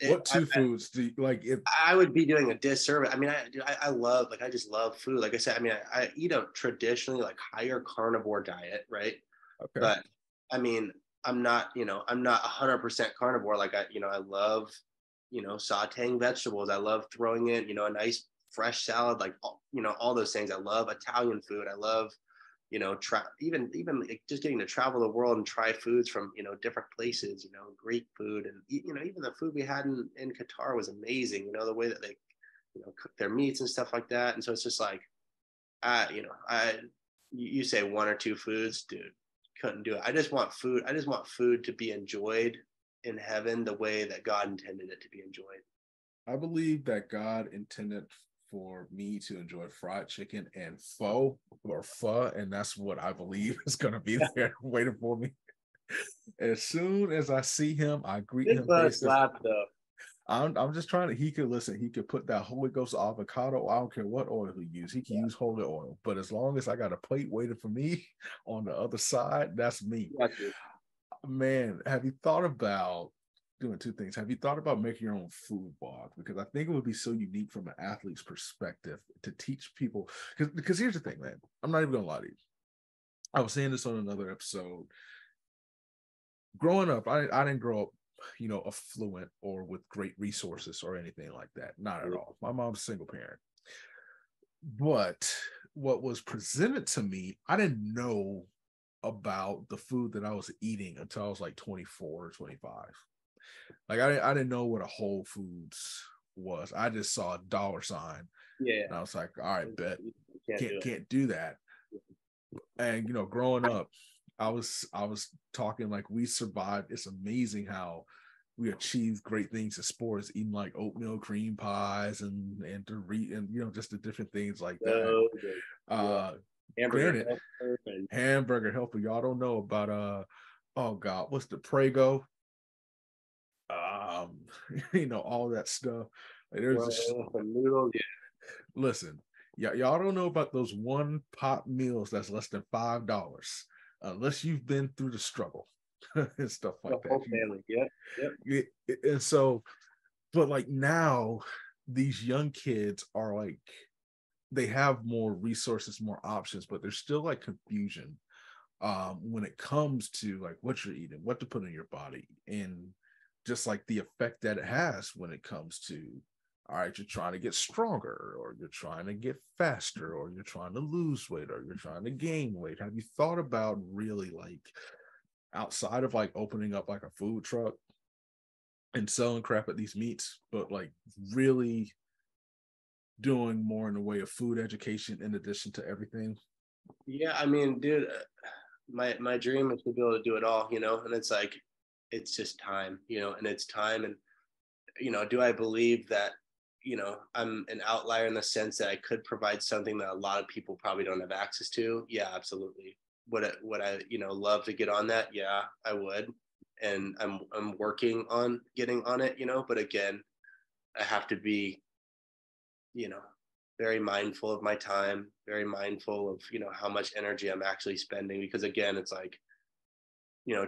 It, What two foods do you like? If I would be doing a disservice. I mean, I love, like, I just love food. Like I said, I mean, I eat a traditionally like higher carnivore diet, right? okay, But I mean, I'm not 100% carnivore. Like I love, sauteing vegetables. I love throwing in, a nice fresh salad, like, all those things. I love Italian food. I love, even like just getting to travel the world and try foods from, different places, Greek food. And, even the food we had in Qatar was amazing, the way that they, cook their meats and stuff like that. And so it's just like, you say one or two foods, dude, couldn't do it. I just want food. I just want food to be enjoyed in heaven the way that God intended it to be enjoyed. I believe that God intended for me to enjoy fried chicken and pho, and that's what I believe is going to be there waiting for me. As soon as I see him, I greet This him bus face to. slap though. I'm just trying to. He could listen. He could put that Holy Ghost avocado. I don't care what oil he use. He can use holy oil. But as long as I got a plate waiting for me on the other side, that's me. Yeah, dude. Man, have you thought about doing two things? Have you thought about making your own food blog? Because I think it would be so unique from an athlete's perspective to teach people. Because here's the thing, man. I'm not even gonna lie to you. I was saying this on another episode. Growing up, I didn't grow up, affluent or with great resources or anything like that. Not at all. My mom's a single parent. But what was presented to me, I didn't know about the food that I was eating until I was like 24 or 25. Like I didn't know what a Whole Foods was. I just saw a dollar sign Yeah, and I was like, all right, bet. you can't do it. Can't do that. And growing up, I was talking like we survived. It's amazing how we achieve great things in sports, eating like oatmeal cream pies and to read and just the different things like that. So good. Yeah. Uh Hamburger Granted, helper and hamburger helper. Y'all don't know about oh god, what's the Prego? Um, all that stuff. Like, there's this noodles. Yeah. listen, y'all don't know about those one pot meals that's less than $5 unless you've been through the struggle and stuff The like that. whole family. Yep. Yep. And so, but like now, these young kids are like they have more resources, more options, but there's still like confusion when it comes to like what you're eating, what to put in your body, and just like the effect that it has when it comes to, all right, you're trying to get stronger, or you're trying to get faster, or you're trying to lose weight, or you're trying to gain weight. Have you thought about really like outside of like opening up like a food truck and selling crap at these meets, but like really doing more in the way of food education in addition to everything? Yeah, I mean, dude, my dream is to be able to do it all, and it's like, it's just time, and it's time. And, do I believe that, I'm an outlier in the sense that I could provide something that a lot of people probably don't have access to? Yeah, absolutely. Would I, love to get on that? Yeah, I would. And I'm working on getting on it, but again, I have to be, you know, very mindful of my time, very mindful of, how much energy I'm actually spending. Because again, it's like,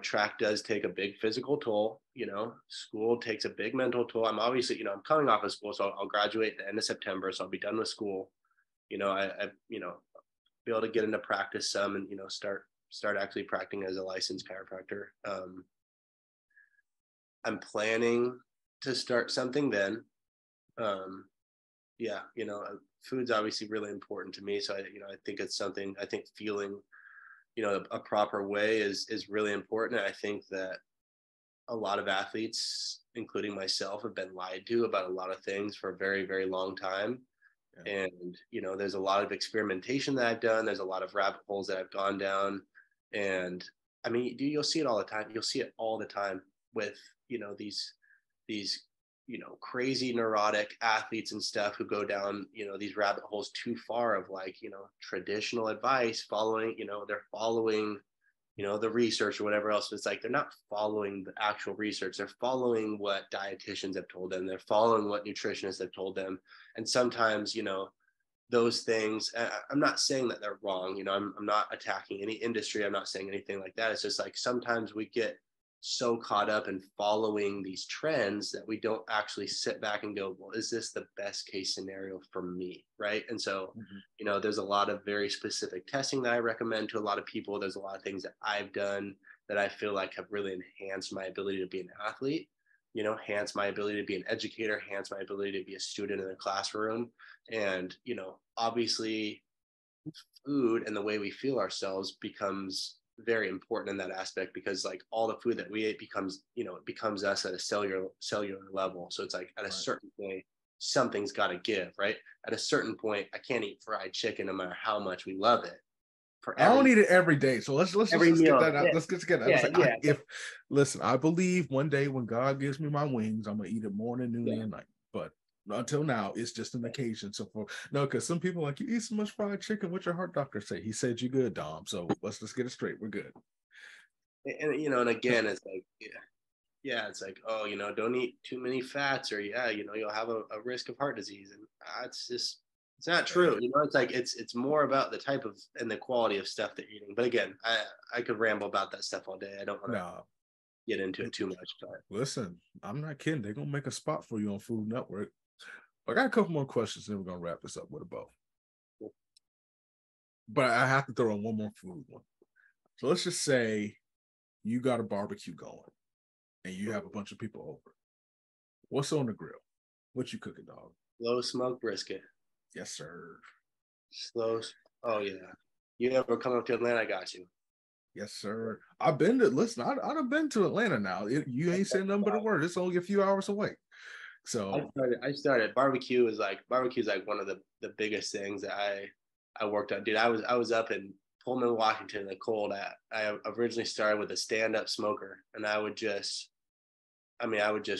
track does take a big physical toll, school takes a big mental toll. I'm obviously, I'm coming off of school, so I'll graduate at the end of September. So I'll be done with school. I be able to get into practice some and, start actually practicing as a licensed chiropractor. I'm planning to start something then. Yeah, food's obviously really important to me. So I think it's something. I think feeling, a proper way is really important. And I think that a lot of athletes, including myself, have been lied to about a lot of things for a very, very long time. Yeah. And there's a lot of experimentation that I've done. There's a lot of rabbit holes that I've gone down. And I mean, you'll see it all the time. You'll see it all the time with these crazy neurotic athletes and stuff who go down, these rabbit holes too far of like, traditional advice following, they're following, the research or whatever else. It's like, they're not following the actual research. They're following what dietitians have told them. They're following what nutritionists have told them. And sometimes, those things, I'm not saying that they're wrong. I'm not attacking any industry. I'm not saying anything like that. It's just like, sometimes we get so caught up in following these trends that we don't actually sit back and go, well, is this the best case scenario for me? Right. And so, there's a lot of very specific testing that I recommend to a lot of people. There's a lot of things that I've done that I feel like have really enhanced my ability to be an athlete, enhance my ability to be an educator, enhance my ability to be a student in a classroom. And, obviously food and the way we feel ourselves becomes very important in that aspect, because like all the food that we eat becomes, it becomes us at a cellular level. So it's like at a certain point, something's got to give, right? At a certain point, I can't eat fried chicken no matter how much we love it. I don't eat it every day. So let's get that out. Yeah. Let's get that. Listen, I believe one day when God gives me my wings, I'm gonna eat it morning, noon, and night. But until now, it's just an occasion. So because some people are like, you eat so much fried chicken. What's your heart doctor say? He said you good, Dom. So let's just get it straight. We're good. And and again, it's like, it's like, oh, don't eat too many fats, or you'll have a risk of heart disease, and it's not true. It's like it's more about the type of and the quality of stuff that you're eating. But again, I could ramble about that stuff all day. I don't want to get into it too much. But listen, I'm not kidding. They're gonna make a spot for you on Food Network. I got a couple more questions, and then we're gonna wrap this up with a bow. Cool. But I have to throw in one more food one. So let's just say you got a barbecue going, and you have a bunch of people over. What's on the grill? What you cooking, dog? Low smoke brisket. Yes, sir. Slow. Oh yeah. You ever come up to Atlanta? I got you. Yes, sir. I've been to. Listen, I've been to Atlanta now. You ain't saying nothing but a word. It's only a few hours away. So I started barbecue is like one of the biggest things that I worked on. Dude, I was up in Pullman, Washington in the cold. I originally started with a stand-up smoker, and I would just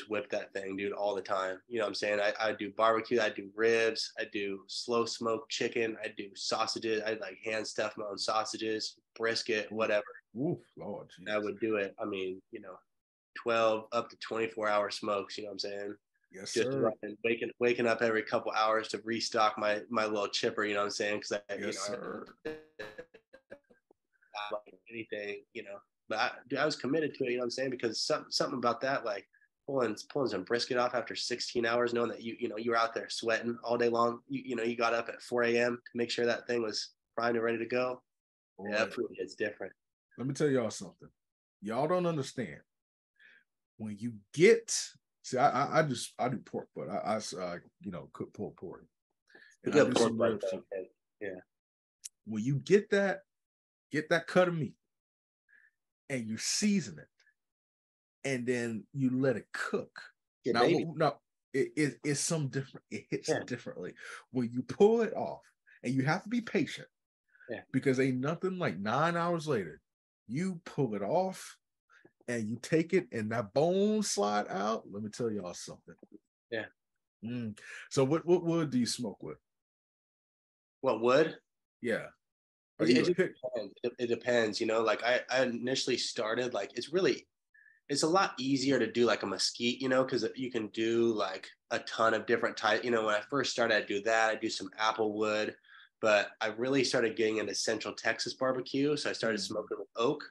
whip that thing, dude, all the time. You know what I'm saying? I do barbecue, I do ribs, I do slow smoked chicken, I do sausages, I like hand stuff my own sausages, brisket, whatever. Oof, Lord, Jesus. I would do it. 12 up to 24-hour smokes, you know what I'm saying? Yes, just sir. Waking up every couple hours to restock my little chipper, you know what I'm saying? Because anything, but I was committed to it, you know what I'm saying? Because something about that, like pulling some brisket off after 16 hours, knowing that you were out there sweating all day long. You got up at 4 a.m. to make sure that thing was primed and ready to go. Boy, yeah, it's different. Let me tell y'all something. Y'all don't understand. When you get I do pork, but I cook pulled pork. And I do some ribs too. Yeah. When you get that cut of meat and you season it and then you let it cook. It's some different. It hits differently. When you pull it off, and you have to be patient because ain't nothing like 9 hours later, you pull it off and you take it and that bone slide out. Let me tell y'all something. Yeah. So what wood do you smoke with? What wood? Yeah. It depends, like I initially started, like it's a lot easier to do like a mesquite, because you can do like a ton of different types. When I first started, I'd do that. I'd do some apple wood, but I really started getting into Central Texas barbecue. So I started smoking with oak.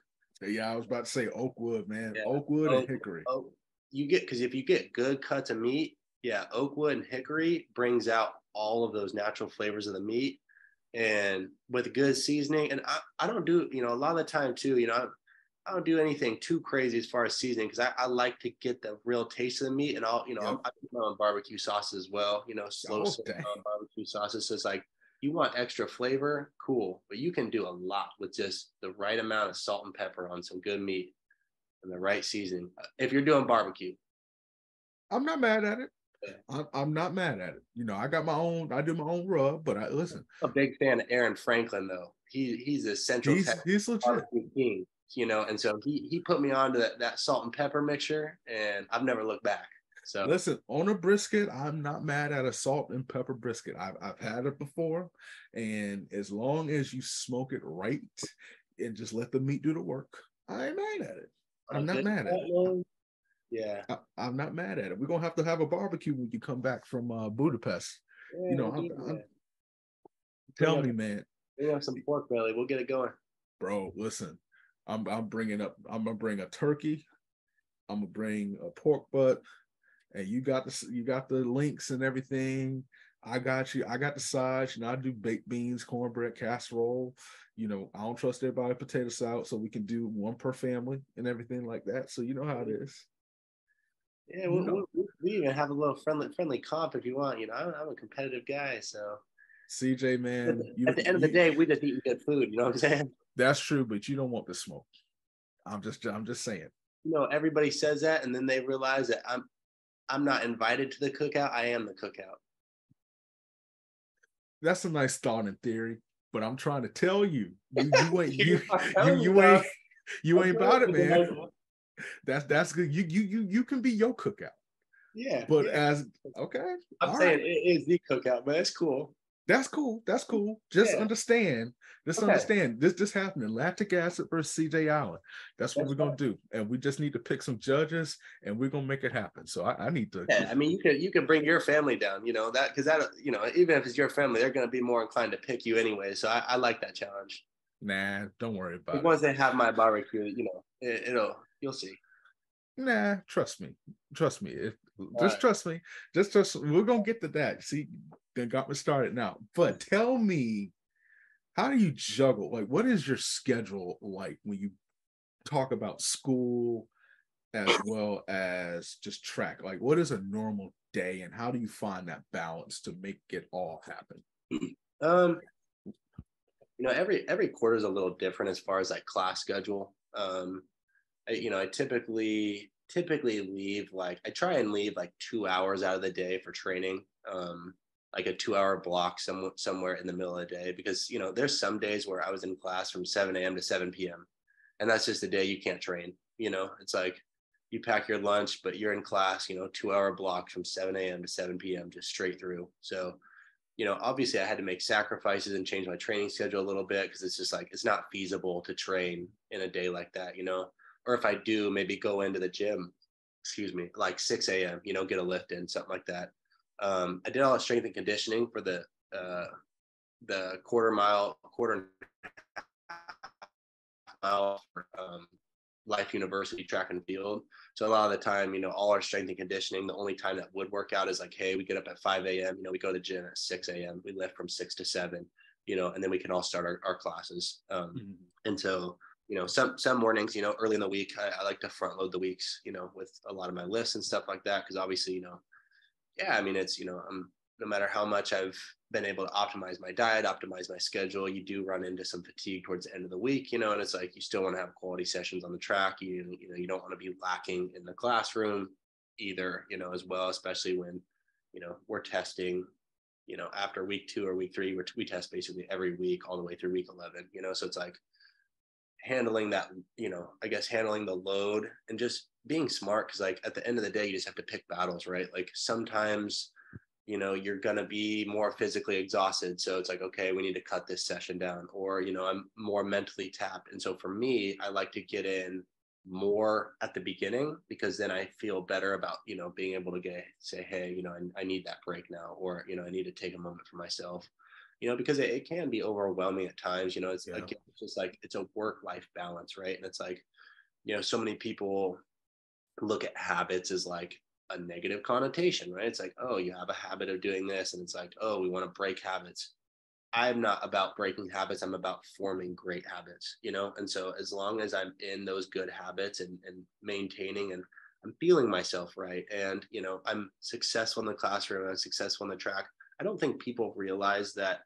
Yeah, I was about to say oak wood, man. Yeah. Oak wood and hickory. Because if you get good cuts of meat, oak wood and hickory brings out all of those natural flavors of the meat. And with good seasoning, and I don't do, a lot of the time too, I don't do anything too crazy as far as seasoning, because I like to get the real taste of the meat. And I put my own barbecue sauce as well, slow barbecue sauces. So it's like, you want extra flavor, cool, but you can do a lot with just the right amount of salt and pepper on some good meat and the right seasoning. If you're doing barbecue, I'm not mad at it. I'm not mad at it. I got my own. I do my own rub, but I listen. I'm a big fan of Aaron Franklin, though. He's a Central Texas barbecue king, and so he put me on to that salt and pepper mixture, and I've never looked back. So listen, on a brisket, I'm not mad at a salt and pepper brisket. I've had it before, and as long as you smoke it right and just let the meat do the work, I ain't mad at it. on a I'm not good mad at it. man, yeah, I'm not mad at it. We're gonna have a barbecue when you come back from Budapest. yeah, You know, we'll do I'm that. tell me, man, Bring up some pork belly. We'll get it going. bro. Listen, I'm bringing up. I'm gonna bring a turkey. I'm gonna bring a pork butt, and you got the links and everything. I got you. I got the sides. You know, I do baked beans, cornbread, casserole. You know, I don't trust everybody potato salad, so we can do one per family and everything like that. So you know how it is. Yeah, You know, we even have a little friendly comp if you want. You know, I'm a competitive guy, so CJ, man, at the end of the day, we just eat good food. You know what I'm saying? that's true, but you don't want the smoke. I'm just saying. You know, everybody says that, and then they realize that I'm not invited to the cookout. I am the cookout. That's a nice thought in theory, but I'm trying to tell you, you ain't I'm you telling you, you dog. ain't you I'm ain't telling about it, you, man. man. That's good. You can be your cookout. Yeah, But yeah. as okay, I'm all saying right, it is the cookout, but it's cool. that's cool. That's cool. Yeah. Just Okay. understand this happening. Lactic Acid versus CJ Allen. That's what That's we're gonna do. And we just need to pick some judges and we're gonna make it happen. So I need to Yeah, I mean, you could bring your family down, you know, that because that, you know, even if it's your family, they're going to be more inclined to pick you anyway. So I like that challenge. nah, don't worry Like about it. once they have my barbecue, you know, you'll see. Nah, trust me. Trust me. All Just right. trust me. Just trust me. We're gonna get to that. See, they got me started now. But tell me, how do you juggle? Like, what is your schedule like when you talk about school as well as just track? Like, what is a normal day and how do you find that balance to make it all happen? Um, you know, every quarter is a little different as far as like class schedule. You know, I typically leave like I try and leave like 2 hours out of the day for training. Like a 2 hour block somewhere in the middle of the day because you know there's some days where I was in class from 7 a.m. to 7 p.m. and that's just the day you can't train. You know, it's like you pack your lunch, but you're in class. You know, 2 hour blocks from 7 a.m. to 7 p.m. just straight through. So you know, obviously I had to make sacrifices and change my training schedule a little bit because it's just like it's not feasible to train in a day like that, you know. Or if I do, maybe go into the gym, excuse me, like 6 a.m., you know, get a lift in, something like that. I did all the strength and conditioning for the quarter mile for Life University track and field. So a lot of the time, you know, all our strength and conditioning, the only time that would work out is like, hey, we get up at 5 a.m., you know, we go to the gym at 6 a.m., we lift from 6 to 7, you know, and then we can all start our classes. And so, you know, some mornings, you know, early in the week, I like to front load the weeks, you know, with a lot of my lifts and stuff like that. Cause obviously, you know, yeah, I mean, it's, you know, no matter how much I've been able to optimize my diet, optimize my schedule, you do run into some fatigue towards the end of the week, you know, and it's like you still want to have quality sessions on the track. You know, you don't want to be lacking in the classroom either, you know, as well, especially when, you know, we're testing, you know, after week 2 or week 3, we test basically every week all the way through week 11, you know, so it's like handling that, you know, I guess handling the load and just being smart. Cause like at the end of the day, you just have to pick battles, right? Like sometimes, you know, you're going to be more physically exhausted. So it's like, okay, we need to cut this session down, or, you know, I'm more mentally tapped. And so for me, I like to get in more at the beginning because then I feel better about, you know, being able to say, hey, you know, I need that break now, or, you know, I need to take a moment for myself, you know, because it can be overwhelming at times, you know, it's Yeah. again, it's just like, it's a work-life balance, right? And it's like, you know, so many people look at habits as like a negative connotation, right? It's like, oh, you have a habit of doing this. And it's like, oh, we want to break habits. I'm not about breaking habits. I'm about forming great habits, you know? And so as long as I'm in those good habits and maintaining and I'm feeling myself right. And, you know, I'm successful in the classroom, I'm successful in the track. I don't think people realize that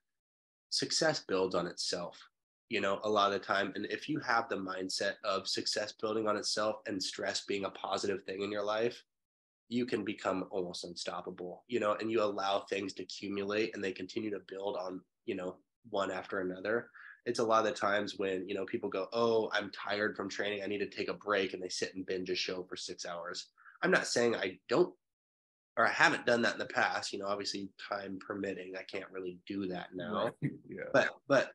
success builds on itself, you know, a lot of the time. And if you have the mindset of success building on itself and stress being a positive thing in your life, you can become almost unstoppable, you know, and you allow things to accumulate and they continue to build on, you know, one after another. It's a lot of the times when, you know, people go, oh, I'm tired from training, I need to take a break, and they sit and binge a show for 6 hours. I'm not saying I don't or I haven't done that in the past, you know, obviously time permitting, I can't really do that now. Right. Yeah. But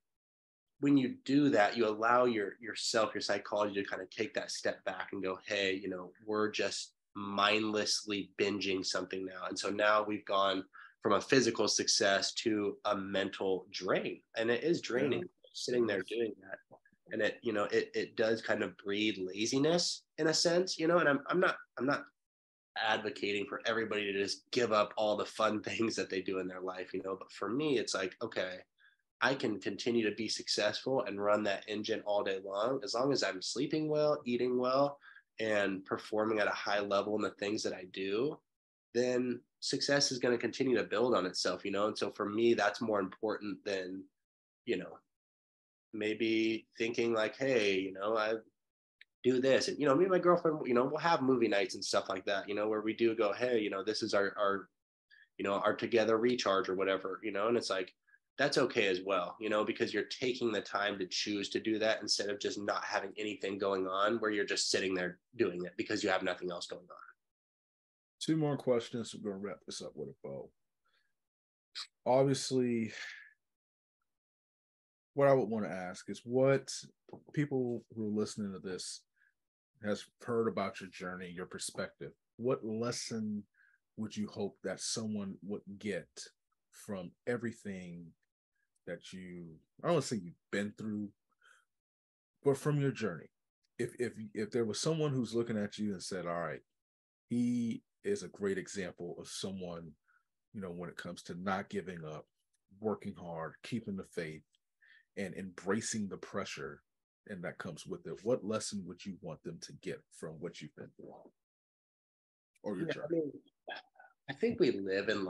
when you do that, you allow yourself, your psychology to kind of take that step back and go, hey, you know, we're just mindlessly binging something now. And so now we've gone from a physical success to a mental drain. And it is draining sitting there doing that. And it, you know, it does kind of breed laziness in a sense, you know, and I'm not advocating for everybody to just give up all the fun things that they do in their life, you know, but for me, it's like, okay, I can continue to be successful and run that engine all day long as I'm sleeping well, eating well, and performing at a high level in the things that I do, then success is going to continue to build on itself, you know? And so for me, that's more important than, you know, maybe thinking like, hey, you know, I do this. And, you know, me and my girlfriend, you know, we'll have movie nights and stuff like that, you know, where we do go, hey, you know, this is our you know, our together recharge or whatever, you know, and it's like, that's okay as well, you know, because you're taking the time to choose to do that instead of just not having anything going on where you're just sitting there doing it because you have nothing else going on. Two more questions. We're going to wrap this up with a bow. Obviously, what I would want to ask is what people who are listening to this has heard about your journey, your perspective. What lesson would you hope that someone would get from everything that you, I don't want to say you've been through, but from your journey? If there was someone who's looking at you and said, all right, he is a great example of someone, you know, when it comes to not giving up, working hard, keeping the faith, and embracing the pressure and that comes with it, what lesson would you want them to get from what you've been through or your journey? I mean, I think we live in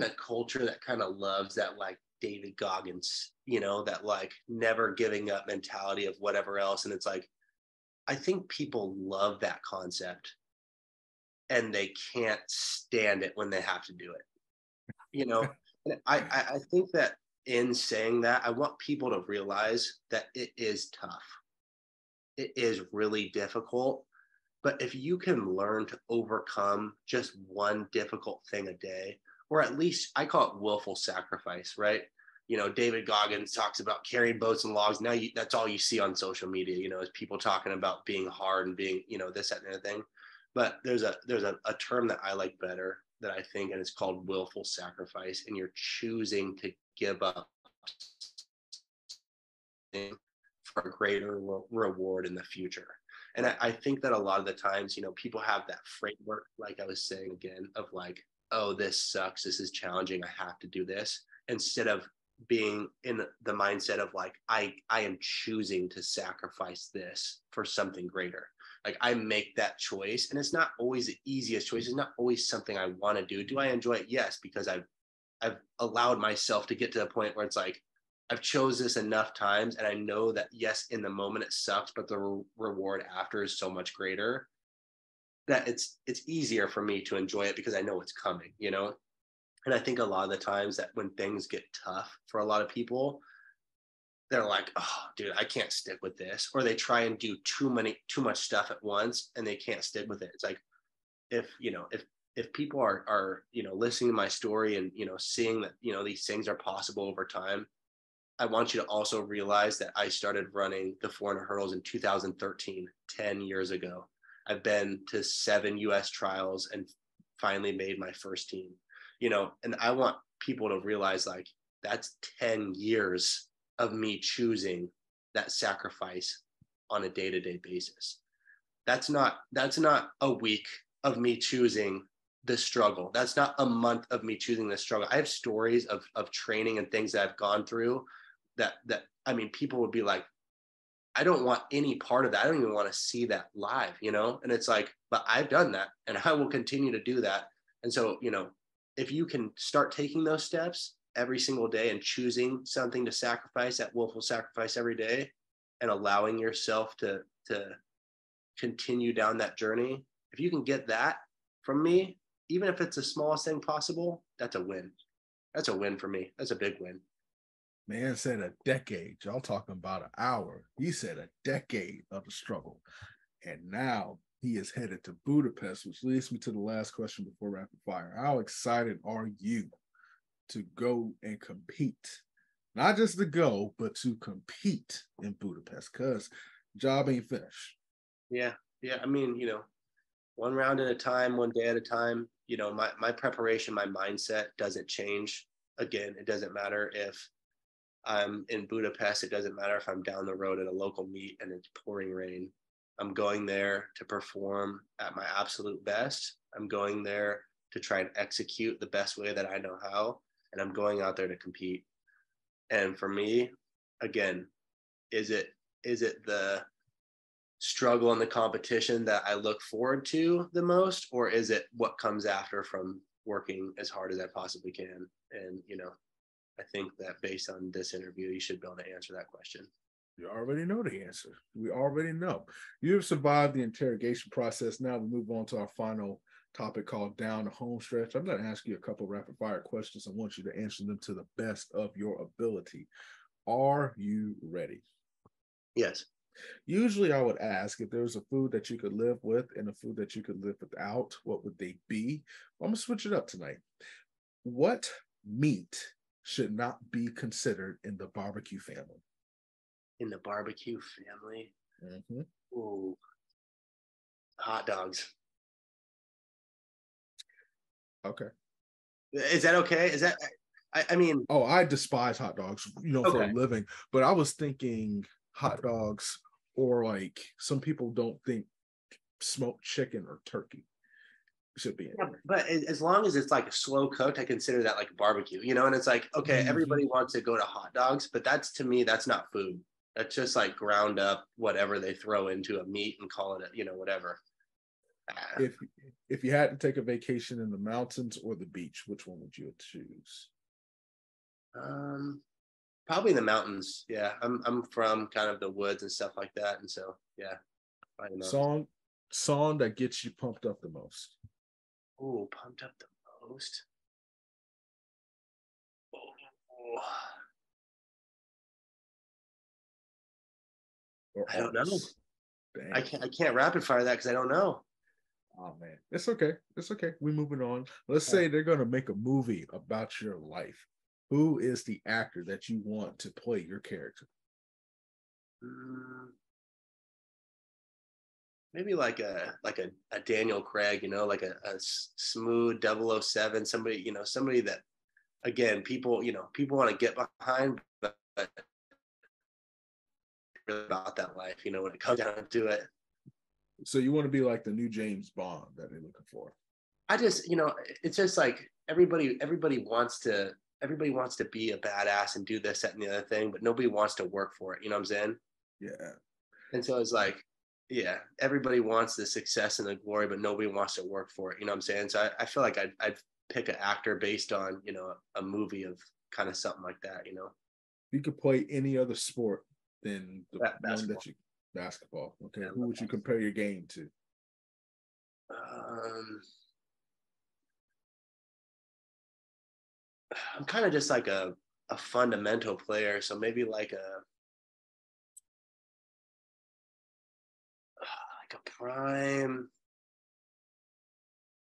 a culture that kind of loves that like David Goggins, you know, that like never giving up mentality of whatever else. And it's like, I think people love that concept and they can't stand it when they have to do it, you know? And I think that in saying that, I want people to realize that it is tough. It is really difficult. But if you can learn to overcome just one difficult thing a day, or at least I call it willful sacrifice, right? You know, David Goggins talks about carrying boats and logs. Now that's all you see on social media, you know, is people talking about being hard and being, you know, this, that, and the other thing. But there's a term that I like better that I think, and it's called willful sacrifice. And you're choosing to give up for a greater reward in the future. And I think that a lot of the times, you know, people have that framework, like I was saying again, of like, oh, this sucks. This is challenging. I have to do this, instead of being in the mindset of like, I am choosing to sacrifice this for something greater. Like I make that choice, and it's not always the easiest choice. It's not always something I want to do. Do I enjoy it? Yes, because I've allowed myself to get to the point where it's like, I've chose this enough times, and I know that yes, in the moment it sucks, but the reward after is so much greater that it's easier for me to enjoy it because I know it's coming, you know? And I think a lot of the times that when things get tough for a lot of people, they're like, oh, dude, I can't stick with this. Or they try and do too much stuff at once and they can't stick with it. It's like, if people are, you know, listening to my story and, you know, seeing that, you know, these things are possible over time, I want you to also realize that I started running the 400 hurdles in 2013, 10 years ago. I've been to 7 US trials and finally made my first team, you know, and I want people to realize like that's 10 years of me choosing that sacrifice on a day-to-day basis. That's not a week of me choosing the struggle. That's not a month of me choosing the struggle. I have stories of training and things that I've gone through that I mean, people would be like, I don't want any part of that. I don't even want to see that live, you know? And it's like, but I've done that and I will continue to do that. And so, you know, if you can start taking those steps every single day and choosing something to sacrifice, that willful sacrifice every day, and allowing yourself to continue down that journey, if you can get that from me, even if it's the smallest thing possible, that's a win. That's a win for me. That's a big win. Man said a decade. Y'all talking about an hour. He said a decade of the struggle. And now he is headed to Budapest, which leads me to the last question before rapid fire. How excited are you to go and compete? Not just to go, but to compete in Budapest, because job ain't finished. Yeah. Yeah. I mean, one round at a time, one day at a time. My preparation, my mindset doesn't change. Again, it doesn't matter if I'm in Budapest. It doesn't matter if I'm down the road at a local meet and it's pouring rain. I'm going there to perform at my absolute best. I'm going there to try and execute the best way that I know how. And I'm going out there to compete. And for me, again, is it the struggle and the competition that I look forward to the most, or is it what comes after from working as hard as I possibly can? And, I think that based on this interview, you should be able to answer that question. You already know the answer. We already know. You've survived the interrogation process. Now we move on to our final topic called Down the Home Stretch. I'm going to ask you a couple rapid fire questions. I want you to answer them to the best of your ability. Are you ready? Yes. Usually I would ask if there was a food that you could live with and a food that you could live without, what would they be? I'm going to switch it up tonight. What meat should not be considered in the barbecue family? In the barbecue family? Mm-hmm. Ooh. Hot dogs. Okay. Is that okay? Is that, I mean. Oh, I despise hot dogs, Okay. for a living, but I was thinking hot dogs, or like some people don't think smoked chicken or turkey should be in there. But as long as it's like slow cooked, I consider that like a barbecue, and it's like, okay, everybody wants to go to hot dogs, but that's, to me, that's not food. That's just like ground up whatever they throw into a meat and call it whatever. If you had to take a vacation in the mountains or the beach, which one would you choose? Probably the mountains. Yeah, I'm from kind of the woods and stuff like that, and so yeah. Song that gets you pumped up the most. Oh, pumped up the most. Oh. I don't know. I can't rapid fire that because I don't know. Oh man, it's okay. It's okay. We're moving on. Let's say they're going to make a movie about your life. Who is the actor that you want to play your character? Maybe like a Daniel Craig, like a smooth 007, somebody, somebody that, again, people want to get behind, but really about that life, when it comes down to it. So you want to be like the new James Bond that they're looking for? I just, it's just like everybody wants to be a badass and do this, that, and the other thing, but nobody wants to work for it. You know what I'm saying? Yeah. And so it's like, yeah, everybody wants the success and the glory, but nobody wants to work for it. You know what I'm saying? So I feel like I'd pick an actor based on, a movie of kind of something like that, You could play any other sport than the one that you basketball. Okay. Yeah, who would you compare your game to? I'm kind of just like a fundamental player. So maybe like a prime.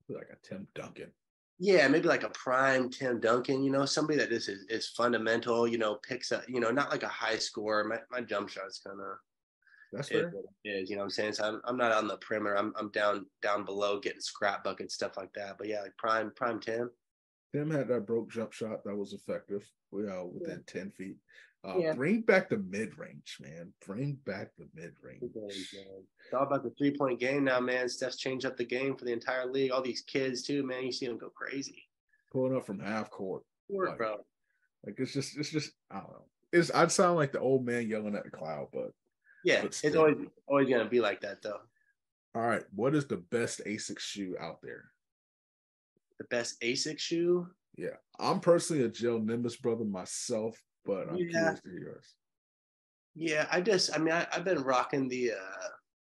Like a Tim Duncan. Yeah, maybe like a prime Tim Duncan, somebody that is fundamental, picks up, not like a high score. My jump shot's kind of, that's fair. It is, you know what I'm saying? So I'm not on the perimeter. I'm down below getting scrap buckets, stuff like that. But yeah, like prime Tim. Tim had that broke jump shot that was effective within 10 feet. Yeah. Bring back the mid-range, man. Bring back the mid-range. It's all about the 3-point game now, man. Steph's changed up the game for the entire league. All these kids too, man. You see them go crazy. Pulling up from half court. Bro. Like it's just I don't know. I'd sound like the old man yelling at the cloud, but yeah, it's always gonna be like that though. All right. What is the best ASICS shoe out there? The best ASICS shoe? Yeah. I'm personally a Gel Nimbus brother myself, but I'm curious to hear yours. Yeah, I've been rocking the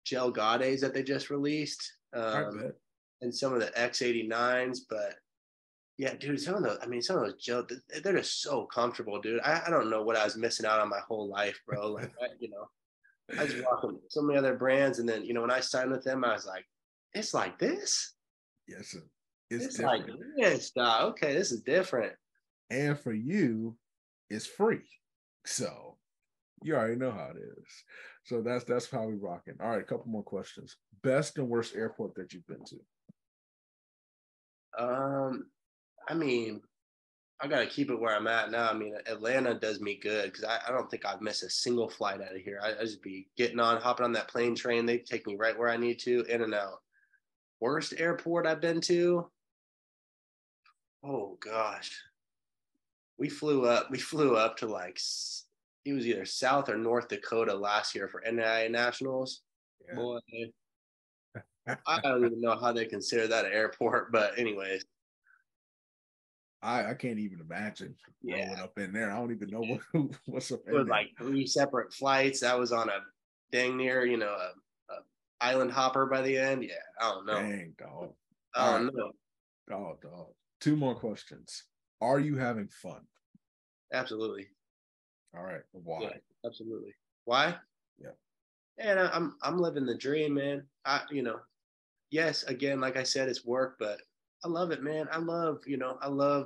Gel Gaudes that they just released. I bet. And some of the X89s, but yeah, dude, some of those Gel, they're just so comfortable, dude. I don't know what I was missing out on my whole life, bro. Like, I was rocking so many other brands, and then when I signed with them, I was like, it's like this. Yes, sir. It's It's like different. this, dog. Okay, this is different. And for you, it's free. So you already know how it is. So that's how we rocking. All right, a couple more questions. Best and worst airport that you've been to? I mean, I got to keep it where I'm at now. I mean, Atlanta does me good because I don't think I've missed a single flight out of here. I just be getting on, hopping on that plane train. They take me right where I need to, in and out. Worst airport I've been to? Oh gosh, we flew up. We flew up to like it was either South or North Dakota last year for NIA Nationals. Yeah. Boy, I don't even know how they consider that an airport, but anyways. I can't even imagine growing up in there. I don't even know what's up It in was there. like 3 separate flights. That was on a dang near, a island hopper by the end. Yeah, I don't know. Dang, dog. I don't know. Dog. Two more questions. Are you having fun? Absolutely. All right. Why? Yeah, absolutely. Why? Yeah. And I'm living the dream, man. Yes, again, like I said, it's work, but I love it, man. I love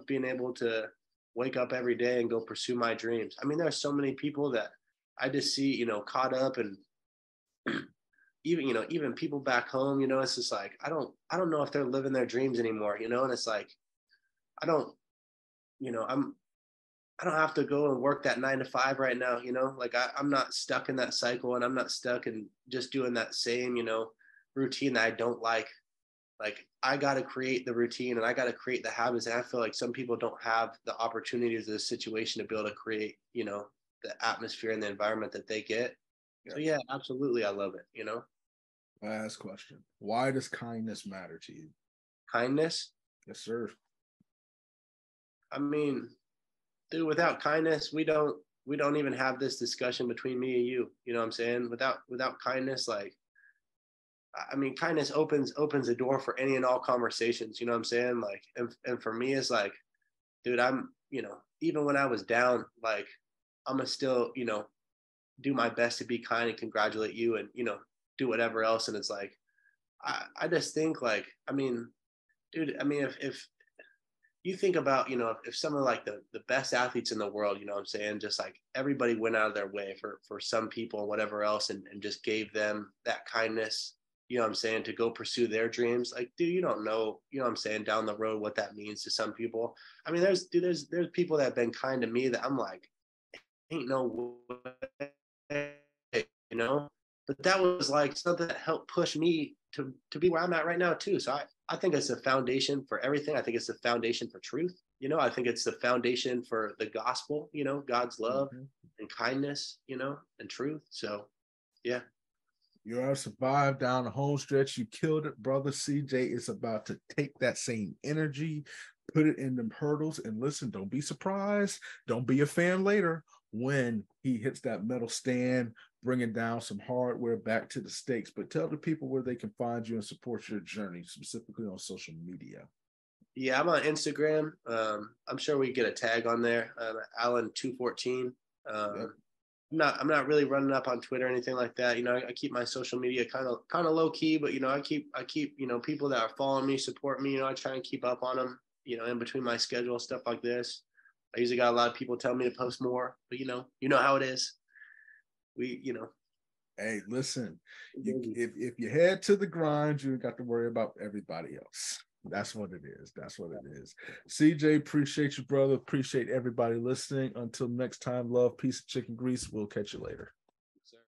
being able to wake up every day and go pursue my dreams. I mean, there are so many people that I just see, caught up, and even people back home, it's just like I don't know if they're living their dreams anymore, and it's like I don't, you know, I'm I don't have to go and work that 9 to 5 right now, like I'm not stuck in that cycle, and I'm not stuck in just doing that same, routine that I don't like. Like I got to create the routine, and I got to create the habits. And I feel like some people don't have the opportunities of the situation to be able to create, the atmosphere and the environment that they get. Yeah. So yeah, absolutely. I love it. Last question. Why does kindness matter to you? Kindness. Yes, sir. I mean, dude, without kindness, we don't even have this discussion between me and you. You know what I'm saying? Without kindness, like, I mean, kindness opens a door for any and all conversations. You know what I'm saying? Like, and for me, it's like, dude, even when I was down, like, I'm gonna still, do my best to be kind and congratulate you, and do whatever else. And it's like, I just think, like, I mean, dude, I mean, if you think about, if some of like the best athletes in the world, you know what I'm saying, just like everybody went out of their way for some people and whatever else, and just gave them that kindness, you know what I'm saying, to go pursue their dreams. Like, dude, you don't know, you know what I'm saying, down the road what that means to some people. I mean, there's people that have been kind to me that I'm like, ain't no way, but that was like something that helped push me to be where I'm at right now too. So I think it's a foundation for everything. I think it's the foundation for truth. I think it's the foundation for the gospel, God's love and kindness, and truth. So yeah. You have survived down the home stretch. You killed it, brother. CJ is about to take that same energy, put it in them hurdles, and listen, don't be surprised. Don't be a fan later when he hits that metal stand, bringing down some hardware back to the stakes. But tell the people where they can find you and support your journey, specifically on social media. Yeah, I'm on Instagram. I'm sure we get a tag on there. Alan214. Yep. I'm not really running up on Twitter or anything like that. I keep my social media kind of low key, but I keep people that are following me, support me. I try and keep up on them. In between my schedule, stuff like this. I usually got a lot of people tell me to post more, but you know how it is. Hey, listen, if you head to the grind, you got to worry about everybody else. That's what it is. That's what it is. CJ, appreciate you, brother. Appreciate everybody listening. Until next time, love, peace, chicken grease. We'll catch you later.